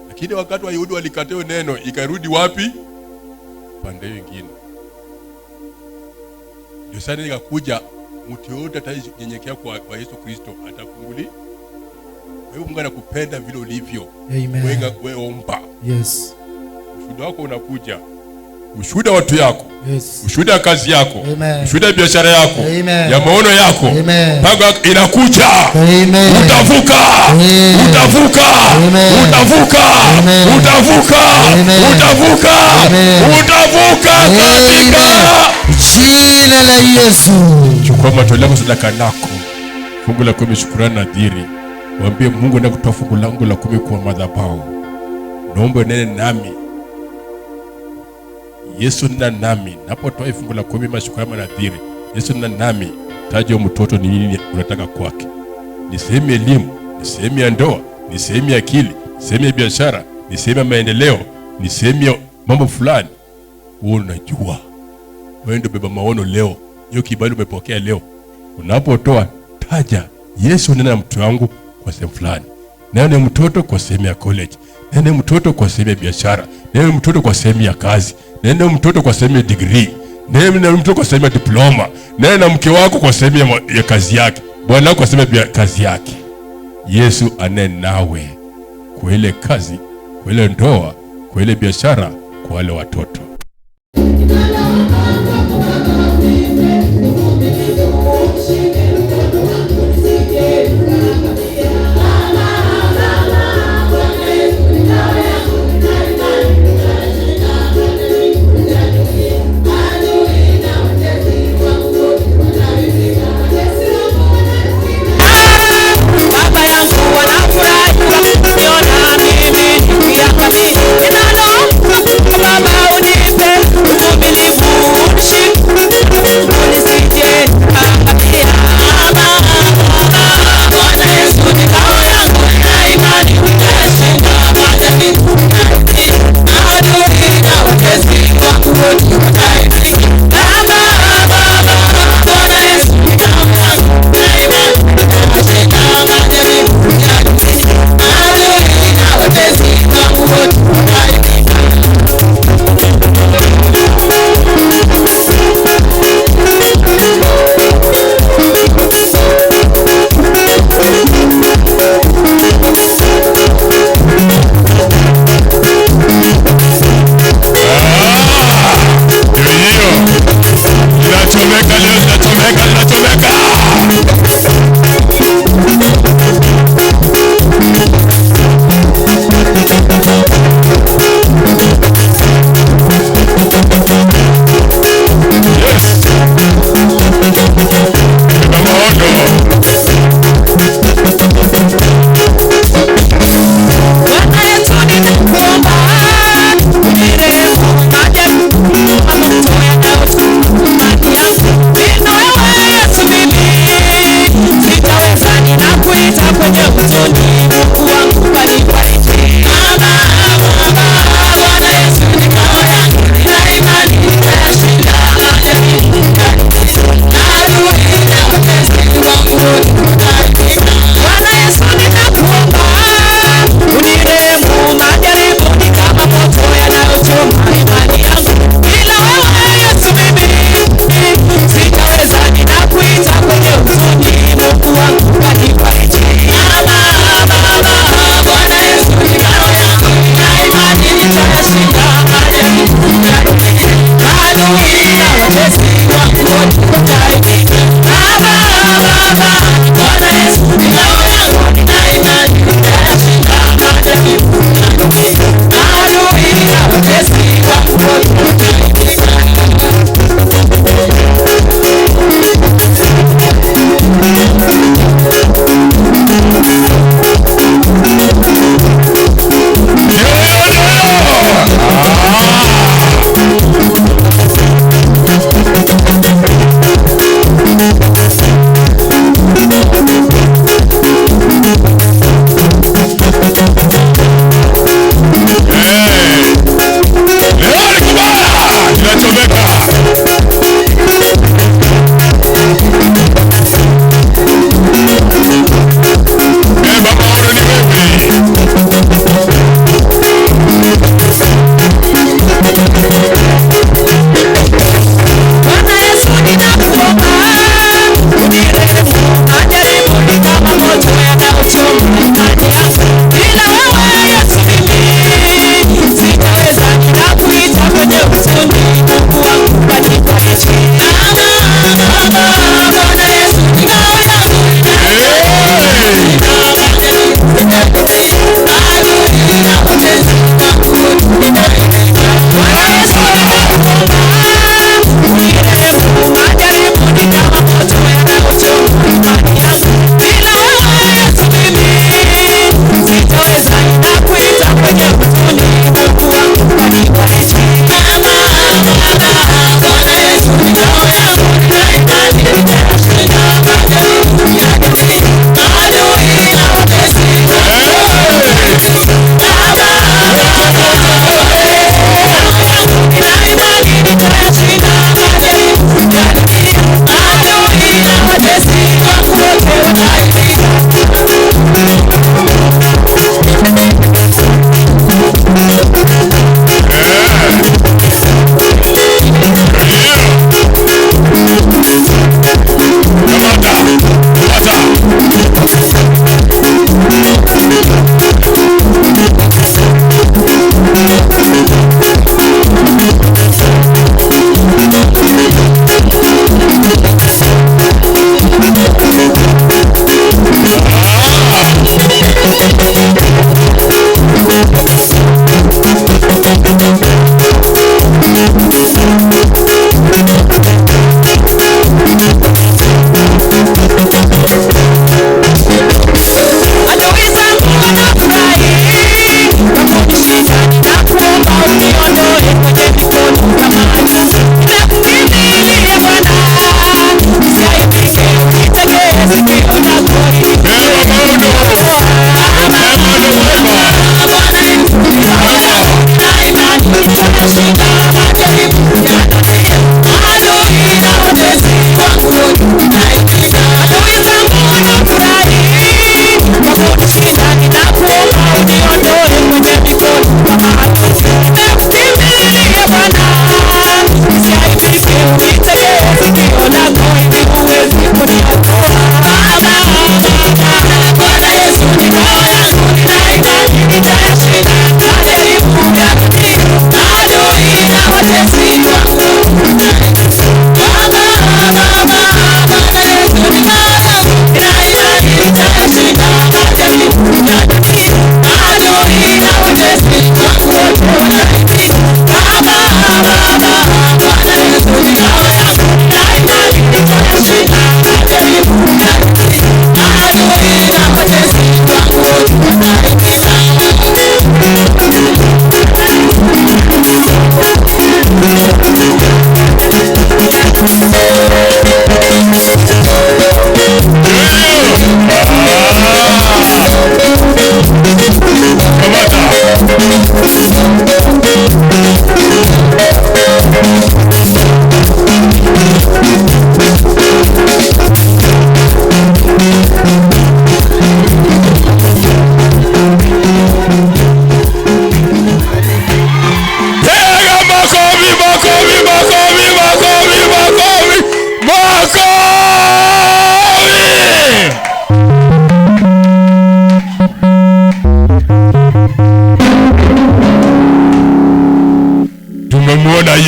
S3: Lakini wakati wa Yuda walikataa hiyo neno, ikarudi wapi? Pande nyingine. Ndio sana nikakuja, mtu yote atanyenyekea kwa Yesu Kristo atafunguliwa. Wewe Mungu anakupenda vile ulivyo.
S2: Amen.
S3: Wewe omba.
S2: Yes.
S3: Ushuhuda wako unakuja. Ushuhuda watu yako.
S2: Yes.
S3: Ushuhuda ya kazi yako.
S2: Amen.
S3: Ushuhuda ya biashara yako.
S2: Amen.
S3: Ya maono yako.
S2: Amen.
S3: Panga inakuja.
S2: Amen.
S3: Utavuka.
S2: Amen.
S3: Utavuka.
S2: Amen.
S3: Utavuka.
S2: Amen.
S3: Utavuka.
S2: Amen.
S3: Utavuka.
S2: Amen.
S3: Utavuka katika
S2: jina la Yesu.
S3: Chukua matoleo yako, sadaka lako, fungu la 10, shukrani na nadhiri. Waambie Mungu, na kutoa fungu langu la 10 kwa madhabahu. Naomba nene nami. Yesu nena nami. Napotoa fungu la 10 shukrani na nadhiri. Yesu nena nami. Taja mtoto ni nini unataka kwake. Ni sehemu ya elimu, ni sehemu ya ndoa, ni sehemu ya akili, ni sehemu ya biashara, ni sehemu ya maendeleo, ni sehemu ya mambo fulani. Wewe unajua. Wewe ndio beba maono leo. Hiyo kibali umepokea leo. Unapotoa taja, Yesu nena mtu wangu kwa sehemu fulani. Nena mtoto kwa sehemu ya college. Nena mtoto kwa sehemu ya biashara. Nena mtoto kwa sehemu ya kazi. Nena mtoto kwa sehemu ya degree. Nena mtoto kwa sehemu ya diploma. Nena mke wako kwa sehemu ya kazi yake. Bwana kwa sehemu ya kazi yake. Yesu anene nawe kwa ile kazi, kwa ile ndoa, kwa ile biashara, kwa wale watoto.
S4: Baba yangu wanafurahi kuniona mimi, ninalo Baba uni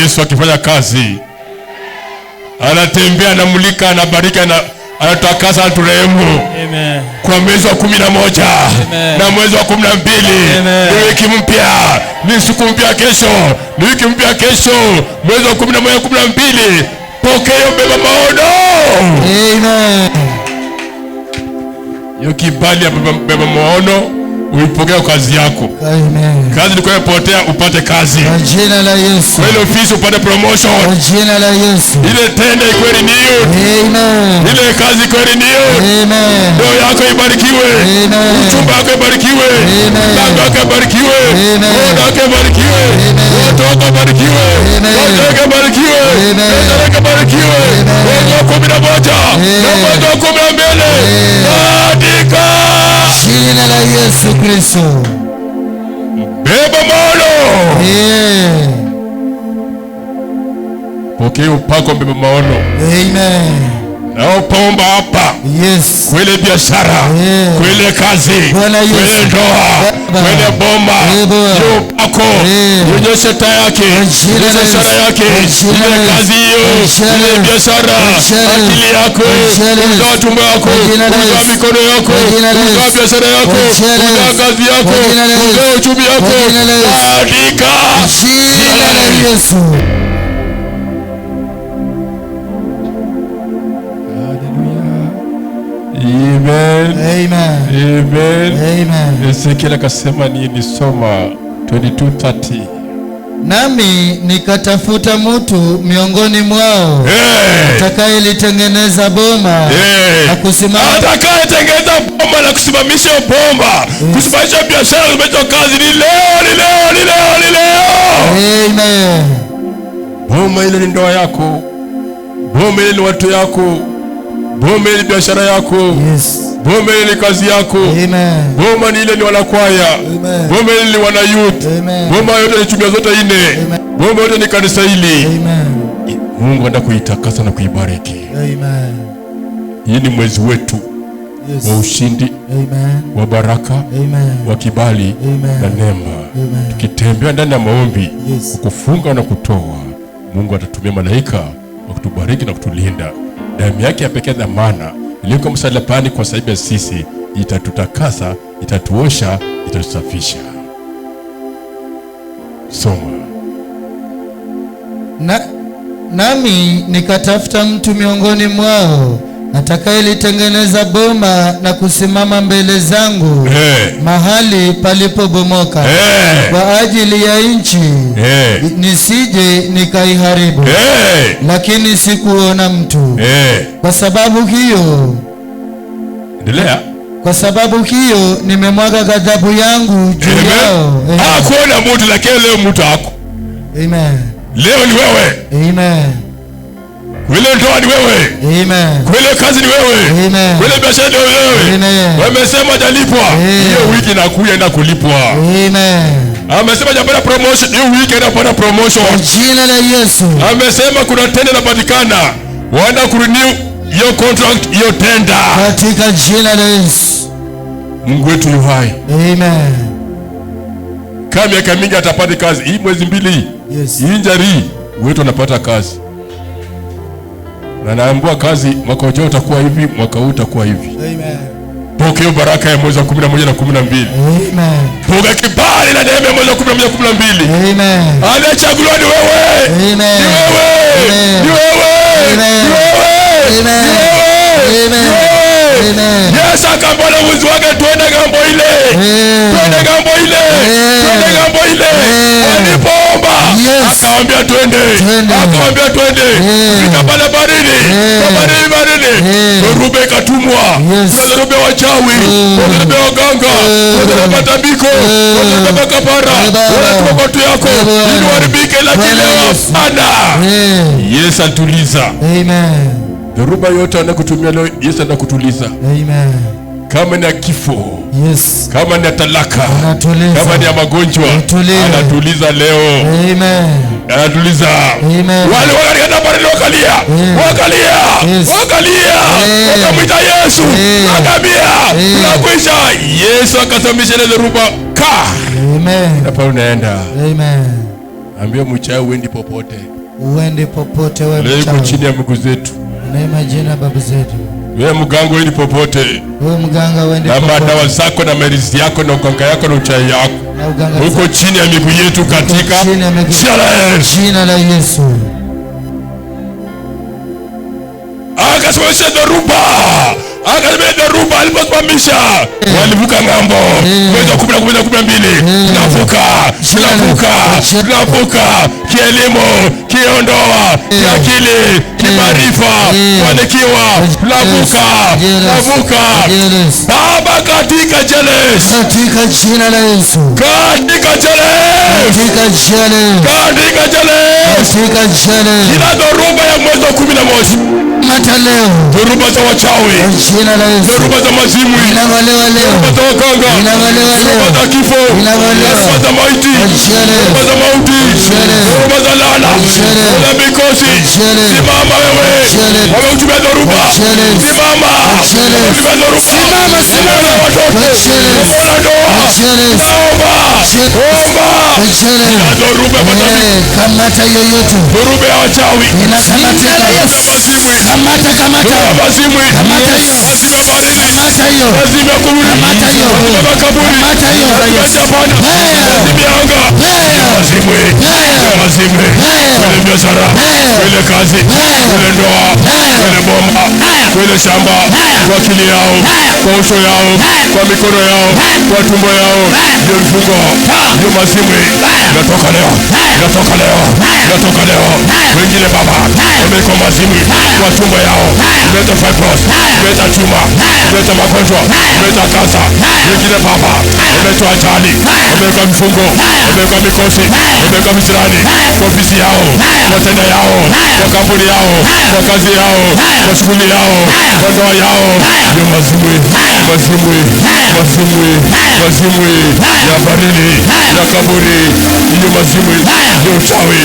S3: Yesu akifanya kazi. Anatembea, anamulika, anabariki, anatakasa, aturehemu. Amen. Kwa mwezi wa 11 na mwezi wa 12 ni wiki mpya, ni siku mpya kesho, ni wiki mpya kesho, mwezi wa 11 12. Pokea mbeba maono. Amen. Hiyo kibali ya mbeba maono uipokea kazi yako. Amen. Kazi ilikuwa imepotea, upate kazi. Kwa jina la Yesu. Kwa ile ofisi upate promotion. Kwa jina la Yesu. Ile tenda iko renewed. Amen. Ile kazi iko renewed. Amen. Ndoa yako ibarikiwe. Amen. Uchumba wako ibarikiwe. Amen. Lango yako ibarikiwe. Amen. Roho yako ibarikiwe. Amen. Watu wako ibarikiwe. Amen. Watu wako ibarikiwe. Amen. Watu wako ibarikiwe. Mwezi wa 11 na mwezi wa 12. Andika jina la Yesu Kristo. Beba maono. Pokea upako, beba maono. Amen. Na pomba hapa. Yes. Kwele biashara. Kwele kazi. Kwele ndoa. Kwele bomba. Yo pako. Yonyesha taa yake. Yonyesha ishara yake. Ile kazi hiyo. Ile biashara. Akili yako. Unga tumbo yako. Unga mikono yako. Unga biashara yako. Unga kazi yako. Unga uchumi yako. Andika jina la Yesu. Amen. Amen. Amen. Amen. Ezekiel akasema nini? Soma 22:30. Nami nikatafuta mtu miongoni mwao atakayelitengeneza boma na kusimama, atakayetengeneza boma na kusimamisha bomba, kusimamisha biashara, kusimamisha kazi. Ni leo. Amen. Boma ile ni ndoa yako, boma ile ni watu yako, boma ile biashara yako. Yes. Boma ile ni kazi yako. Amen. Boma ile ni wanakwaya. Amen. Boma ile ni wana youth. Amen. Boma yote ni chumia zote ine. Amen. Boma yote ni kanisa hili. Amen. Mungu anataka kuitakasa na kuibariki. Amen. Hii ni mwezi wetu. Yes. Wa ushindi. Amen. Wa baraka. Amen. Wa kibali. Amen. Na neema. Amen. Tukitembea ndani ya maombi, yes, kufunga na kutoa, Mungu atatumia malaika wa kutubariki na kutulinda. Damu yake ya pekee dhamana iliko msalabani kwa sababu ya sisi, itatutakasa, itatuosha, itatusafisha. Soma. Nami nikatafuta mtu miongoni mwao atakayelitengeneza boma na kusimama mbele zangu mahali palipobomoka kwa ajili ya nchi, nisije nikaiharibu. Lakini sikuona mtu. Kwa sababu hiyo, endelea. Kwa sababu hiyo nimemwaga ghadhabu yangu juu yao. Hakuona mtu, lakini leo mtu hako. Amen. Leo ni wewe. Amen. Kwele ndoa ni wewe. Amen. Kwele kazi ni wewe. Amen. Kwele biashara ni wewe. Amen. Wamesema jalipwa. Hiyo wiki inakuja na kulipwa. Amen. Amesema japata promotion, hiyo wiki inapata promotion. Kwa jina la Yesu. Amesema kuna tenda inapatikana. Waenda kurenew hiyo contract, hiyo tenda. Katika jina la Yesu. Mungu wetu yu hai. Amen. Kama miaka mingi atapata kazi. Hii mwezi mbili. Yes. Hii njari wetu anapata kazi. Na naambua kazi mwaka ujao utakuwa hivi, mwaka huu utakuwa hivi. Amen. Pokea baraka ya mwezi wa 11 na 12. Amen. Pokea kibali na neema ya mwezi wa 11 na 12. Amen. Anachaguliwa ni wewe. Amen. Ni wewe. Amen. Ni wewe. Amen. Ni wewe. Amen. Amen. Amen. Yesu akamwambia wanafunzi wake, twende ngambo ile. Twende ngambo ile. Twende ngambo ile. Alipoomba akamwambia twende. Akamwambia twende. Fika pale barini. Barini. Dhoruba ikatumwa. Kuna dhoruba ya wachawi, kuna dhoruba ya waganga, kuna dhoruba ya matambiko, kuna dhoruba ya kapara. Unatuma watu yako ili waribike, lakini leo hapana. Yesu atuliza. Amen. Dhoruba yote anakutumia leo, Yesu anakutuliza. Amen. Kama ni kifo, yes, kama ni talaka, anatuliza. Kama ni magonjwa, anatuliza leo. Amen. Anatuliza. Amen. Wale wakaenda pale wakalia. Wakamwita Yesu. Akamwambia, "Tunakuisha." Yesu akasamisha ile dhoruba. Amen. Na pale unaenda. Amen. Ambia mchawi uendi popote.
S2: Uendi popote wewe
S3: mchawi. Leo chini ya miguu zetu.
S2: Neema jina babu zetu.
S3: Wewe mganga uendi popote.
S2: Wewe mganga uendi popote.
S3: Na madawa zako na merizi yako na uganga yako na uchawi yako. Uko chini ya miguu yetu katika
S2: jina la Yesu.
S3: Akasimamisha dhoruba. Akasimamisha dhoruba aliposimamisha. Walivuka ng'ambo. Mwezi wa 12. Tunavuka. Kielimu, kiondoa, kiakili, kimaarifa, fanikiwa. Tunavuka. Baba katika
S2: jina la Yesu.
S3: Katika jina. Kila dhoruba ya mwezi wa 11.
S2: Hata leo.
S3: Dhoruba za wachawi.
S2: Jina la Yesu.
S3: Dhoruba za mazimu.
S2: Inang'olewa leo.
S3: Dhoruba za waganga.
S2: Inang'olewa leo.
S3: Dhoruba za kifo. Dhoruba za maiti. Dhoruba za mauti. Dhoruba za laana. Dhoruba za mikosi. Simama wewe. Wameutumia dhoruba. Simama. Wameutumia dhoruba. Simama watoto. Simama ndoa. Naomba. Ina dhoruba ya machawi.
S2: Kamata yoyote.
S3: Dhoruba ya wachawi.
S2: Inakamatika. Kamata. Kamata hiyo.
S3: Mazimu ya baharini.
S2: Kamata hiyo.
S3: Mazimu ya kurudi.
S2: Kamata hiyo.
S3: Mazimu ya makaburi.
S2: Kamata hiyo.
S3: Mazimu ya Japani. Mazimu ya anga. Mazimu kwenye biashara, kwenye kazi, kwenye ndoa, kwenye bomba, kwenye shamba, kwa akili yao, kwa uso yao, kwa mikono yao, kwa tumbo yao, ndio mfungo, ndio mazimu. Natoka leo. Wengine baba wameko mazimu kwa tumbo yao, kuleta fibroids, kuleta tumor, kuleta magonjwa, kuleta kansa. Wengine baba wametoa ajali, wameka mfungo, wameka mikosi, wameka visirani kwa ofisi yao, kwa tenda yao, kwa kampuni yao, kwa kazi yao, kwa shughuli yao, kwa ndoa yao. Ndio mazimu ya barini, ya kaburi. Ndio mazimu, ndio uchawi,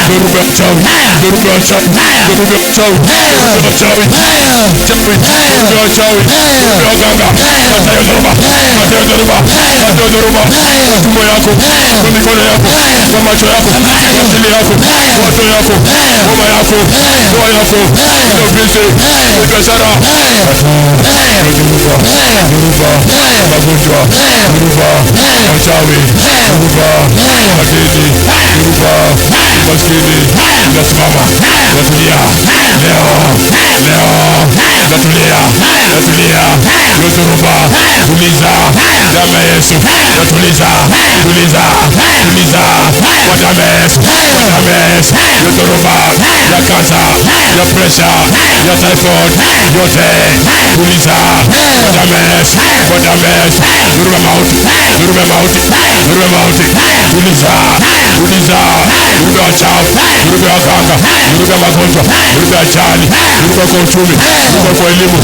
S3: dhoruba ya uchawi, dhoruba ya uchawi, dhoruba ya uchawi, dhoruba ya uchawi, dhoruba ya uchawi, dhoruba ya ganga. Kata hiyo dhoruba, kata hiyo dhoruba, kata hiyo dhoruba kwa tumbo yako, kwa mikono yako, kwa macho yako, kwa akili yako, kwa watoto yako, ngoma yako, ndoa yako, ndio ofisi, ndio biashara. Dhoruba, magonjwa, dhoruba, wachawi, dhoruba, madeni, dhoruba, maskini. Nasimama, natulia leo, natulia. Hiyo dhoruba, tuliza damu ya Yesu, natuliza kwa damu ya Yesu. Hiyo dhoruba ya kansa, ya presha, ya typhoid, yote tuliza kwa damu ya Yesu. Dhoruba mauti, tuliza. Dhoruba ya chafu, dhoruba ya ganga, dhoruba ya magonjwa, dhoruba ya ajali, dhoruba kwa uchumi, dhoruba kwa elimu.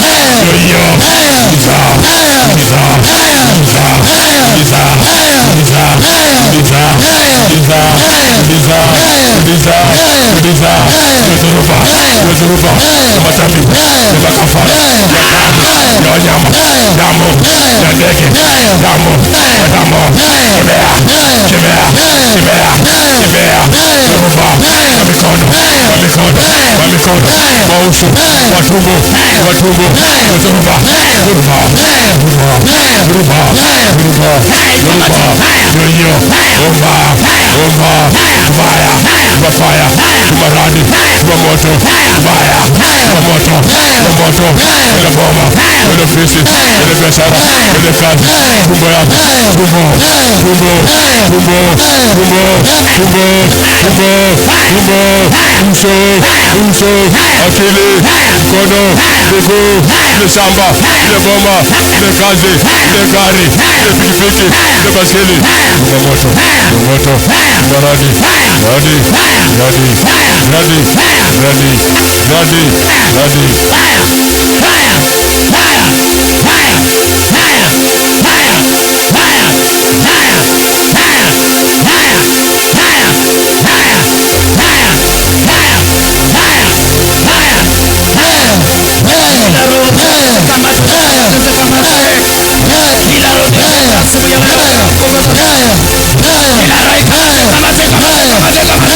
S3: Hiyo dhoruba ya matambiko, ya makafara, ya wanyama, damu ya ndege, damu. Kemea dhoruba ya mikono, kwa uso, kwa tumbo, dhoruba. Ndio omba, tubaya, tubaradi, tubamoto, tubaya, tubamoto, ile boma, ile ofisi, ile biashara, ile kazi, tumbo yako, uso, akili, mkono, miguu, ile shamba, ile boma, ile kazi, ile gari, ile pikipiki, ile baskeli, tubamoto, tubaradi,
S4: Kila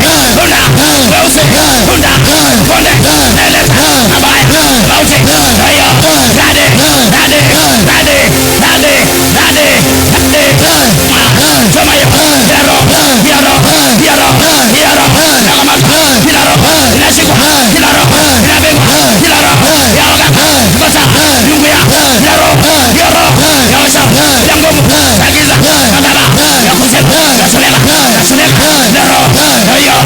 S4: Hunda. Weusi. Hunda. Konde. Neleza. Mabaya. Mauti. Hayo. Rade. Rade. Rade. Rade. Rade. Rade. Tomayo. Yaro. Yaro. Yaro. Yaro. Nagamaka. Kilaro. Inashikwa. Kilaro. Inabegwa. Kilaro. Yaoga. Kibasa. Yunguya. Yaro. Yaro. Yaosha. Yangomu. Yagiza. Kadala. Yakusema. Yasunela. Yasunela. Yaro. Hayo.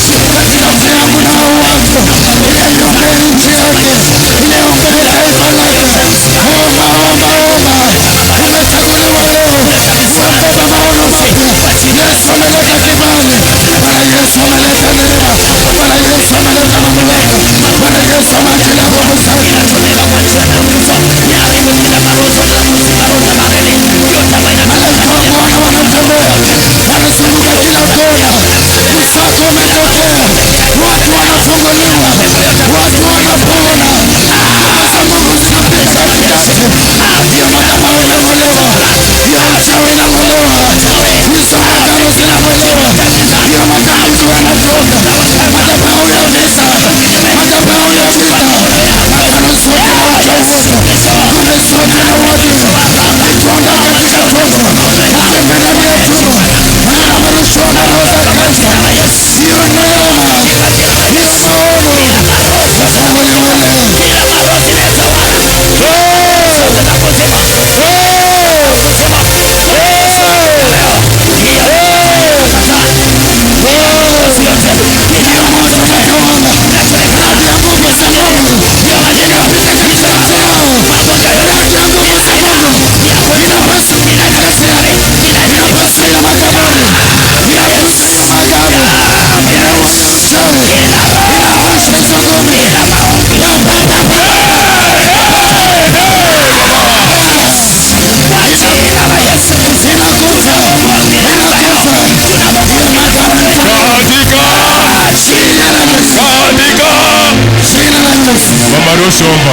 S2: Simama katika yangu na wako, ile nchi yake
S3: Rose omba.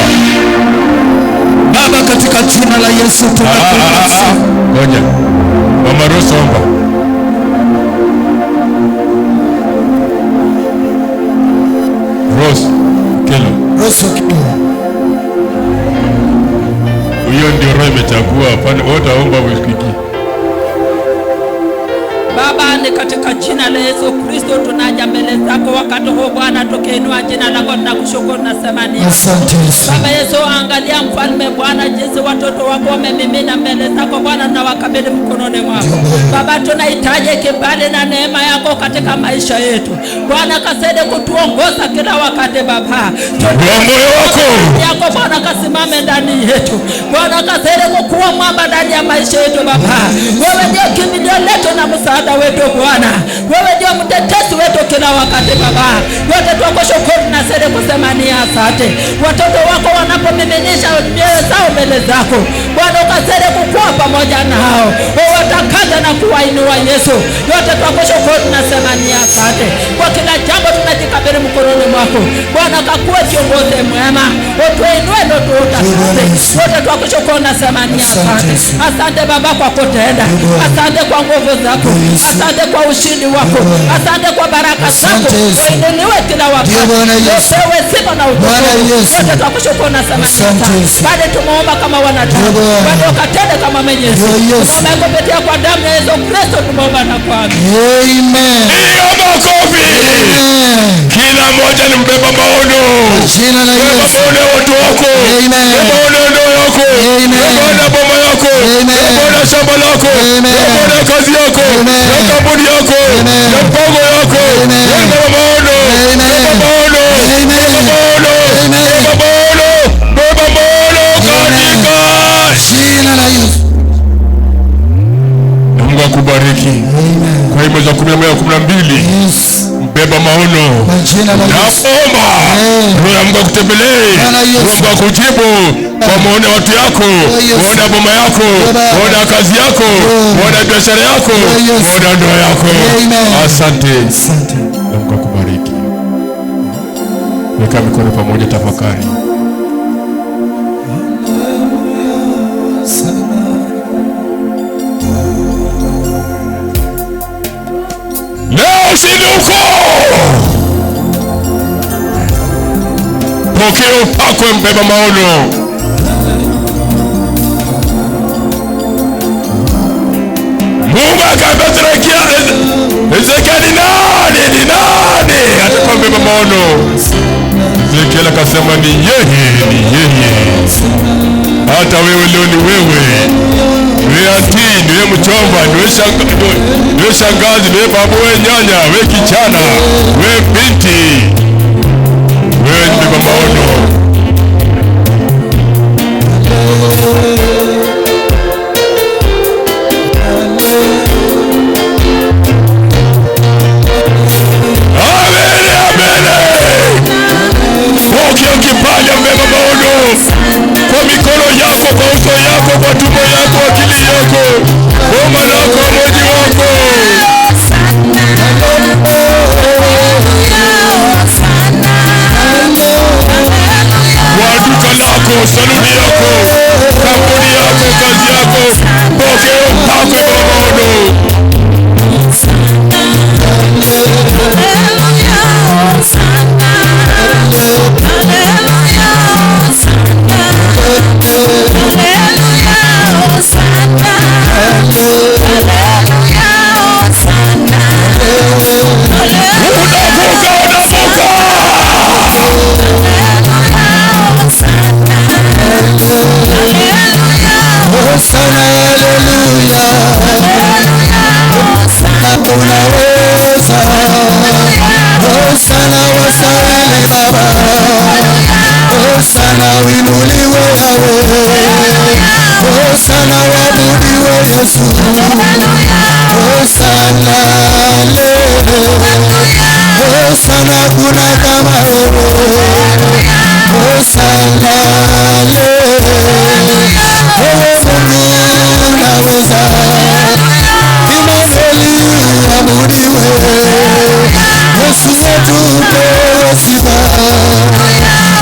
S2: Baba, katika jina la Yesu tunakuomba.
S3: Ngoja. Mama Rose omba. Rose Kelo.
S2: Rose Kelo.
S3: Huyo ndio roho imechagua, hapana wote waomba wiki.
S5: Baba, ni katika jina la Yesu Kristo tunaja mbele zako wakati huu Bwana, tukiinua jina lako na kushukuru na semani.
S2: Asante Yesu.
S5: Baba Yesu, angalia mfalme Bwana, jinsi watoto wako wamemimina mbele zako Bwana, na wakabidhi mkononi mwako. Baba, tunahitaji kibali na neema yako katika maisha yetu Bwana, kasaidie kutuongoza kila wakati Baba.
S3: Moyo wako
S5: yako Bwana kasimame ndani yetu Bwana, kasaidie kukuwa mwamba ndani ya maisha yetu Baba. Wewe ndio kimbilio letu na msaada wetu Bwana, wewe ndio mtetezi wetu kila wakati Baba. Yote tukushukuru na sisi kusema ni asante. Watoto wako wanapomiminisha mioyo zao mbele zako Bwana, ukasaidie kukua pamoja nao, watakaza na kuwainua Yesu. Yote tukushukuru na sema ni asante. Kwa kila jambo tunajikabidhi mkononi mwako Bwana, kakuwe kiongozi mwema, utuinue ndio tutakase. Yote tukushukuru na sema ni asante. Asante Baba kwa kutenda, asante kwa nguvu zako, asante kwa ushindi wako, asante kwa baraka zako. Uinuliwe kila wakati, upewe sifa na utukufu. Yote tukushukuru na sema ni asante. Bado tumeomba kama wanadamu, bado ukatende kama Mwenyezi. Tunaomba kupitia kwa damu ya Yesu Kristo tumeomba na kuamini.
S2: Amen.
S3: Makofi. Kila mmoja ni mbeba maono.
S2: Jina la Yesu.
S3: Maono ya watu wako.
S2: Amen.
S3: Maono ya ndoa yako. Maono ya boma yako. Maono ya shamba lako. Maono ya kazi yako. Ya kampuni yako. Ya mpango yako. Beba maono. Beba maono. Beba maono. Beba maono. Beba maono katika
S2: jina la Yesu.
S3: Mungu akubariki. Kwa hiyo mwezi wa 11-12 mbeba maono. Naomba roho ya Mungu akutembelee, roho ya Mungu akujibu kwa maono ya watu yako, maono ya boma yako, maono ya kazi yako, maono ya biashara yako, maono ya ndoa yako. Asante. Mungu akubariki. Weka mikono pamoja, tafakari. Leo ushindi uko. Pokea upako mbeba maono. Mungu akabeterekia Ezekiel ni nani atakuwa mbeba maono. Ezekiel akasema ni yeye. Hata wewe leo ni wewe. Wewe auntie, wewe mchomba, wewe shangazi, wewe babu, wewe nyanya, wewe kichana, wewe binti, wewe ni mbeba maono. Ukipanda mbeba maono kwa mikono yako, kwa uso yako, kwa tumbo yako, akili yako, boma lako, mji wako. Kwa duka lako, saluni yako, kampuni yako, kazi yako, pokea upako mbeba maono.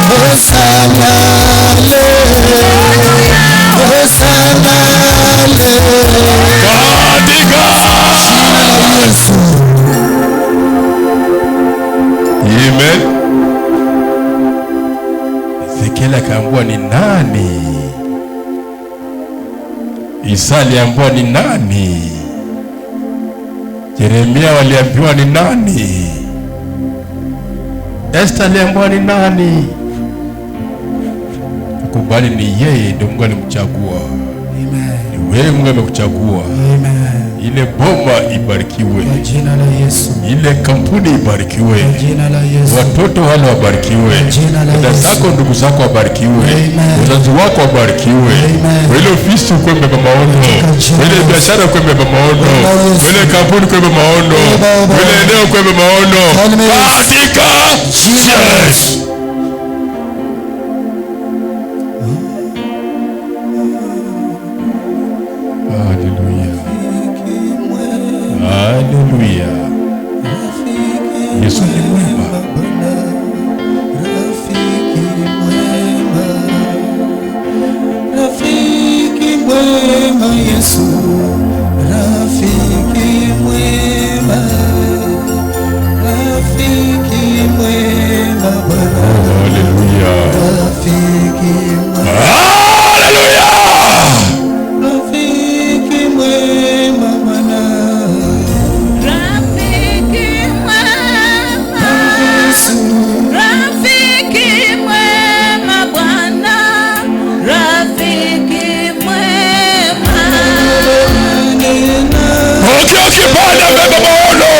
S2: Hosanna
S3: Isa aliambiwa ni nani? Yeremia waliambiwa ni nani? Esther aliambiwa ni nani? Kubali ni yeye ndio Mungu alimchagua. Amen. Ni wewe Mungu amekuchagua. Amen. Ile boma ibarikiwe. Kwa jina la Yesu. Ile kampuni ibarikiwe. Kwa jina la Yesu. Watoto wale wabarikiwe. Kwa jina la Yesu. Dada zako, ndugu zako wabarikiwe. Amen. Wazazi wako wabarikiwe. Amen. Ile ofisi uko mbeba maono. Ile biashara uko mbeba maono. Ile kampuni uko mbeba maono. Ile eneo uko mbeba maono. Katika Yesu. Haleluya. Yesu ni mwema.
S2: Rafiki mwema Yesu. Rafiki mwema. Rafiki mwema Bwana.
S3: Haleluya.
S2: Rafiki mwema.
S3: Haleluya.
S2: Rafiki mwema Bwana.
S3: Ukipanda beba maono.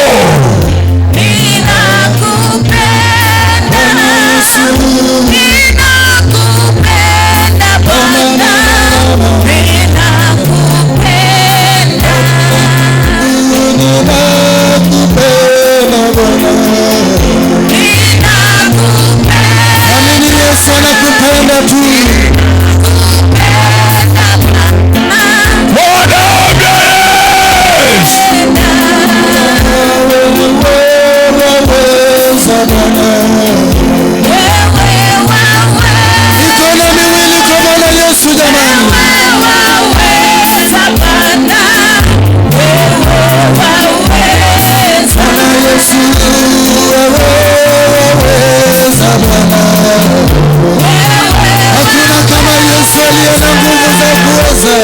S5: Ninakupenda. Ninakupenda Bwana. Ninakupenda.
S2: Ninakupenda Bwana.
S5: Ninakupenda.
S2: Amini Yesu anakupenda tu. Mikono miwili kwa Bwana Yesu jamani. Bwana Yesu waweza Bwana. Hakuna kama Yesu aliye na nguvu za kuweza.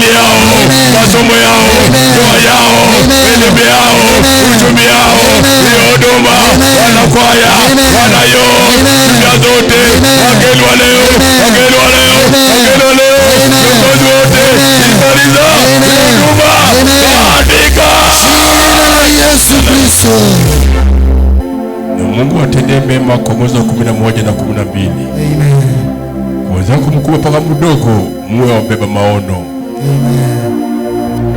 S3: masomo yao, ndoa yao, elimu yao, uchumi yao, huduma, wanakwaya, wanayo, dunia zote, wageni wa leo, wageni wa leo, wageni wa leo, viongozi wote, imaliza, huduma, katika
S2: jina la Yesu Kristo.
S3: Na Mungu atendee mema kwa mwezi wa 11 na 12.
S2: Amen.
S3: Wenzako mkubwa mpaka mdogo, muwe wabeba maono.
S2: Amen.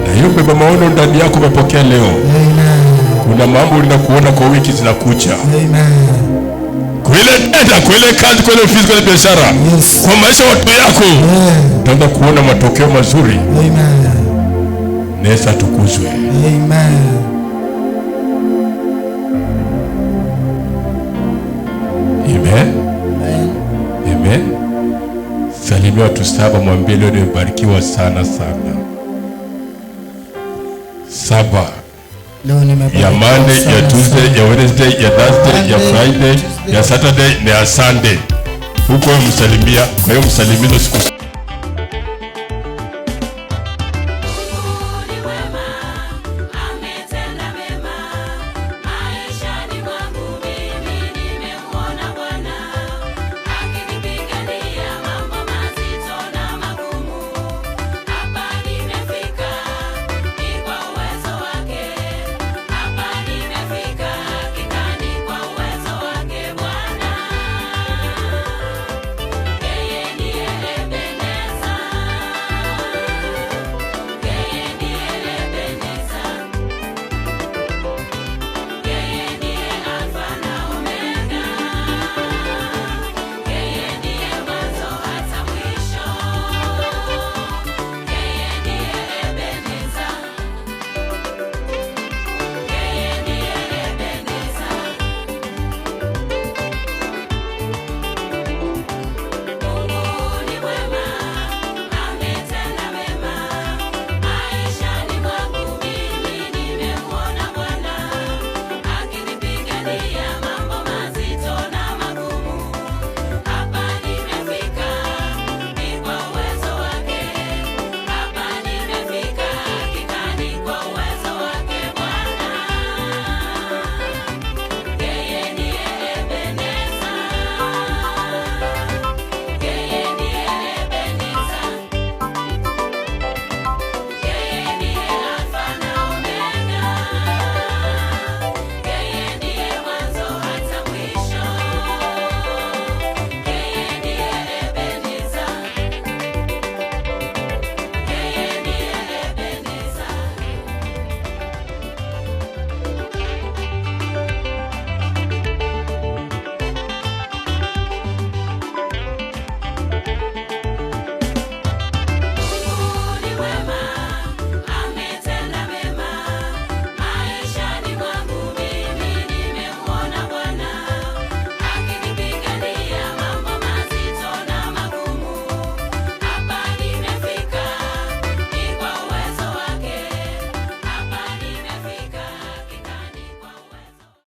S3: Na hiyo beba maono ndani yako umepokea leo.
S2: Amen.
S3: Kuna mambo unakuona kwa wiki zinakuja.
S2: Amen.
S3: kwa ile kazi, kwa ile ofisi, kwa ile biashara, kwa maisha ya watu yako, utaanza kuona matokeo mazuri.
S2: Amen.
S3: Nesa tukuzwe.
S2: Amen.
S3: Amen. Amen. Salimia watu 7, mwambie leo nimebarikiwa sana sana. 7 ya Monday, ya Tuesday, ya Wednesday, ya Thursday, ya Friday, ya Saturday na ya Sunday. Huko msalimia, kwa hiyo msalimizo siku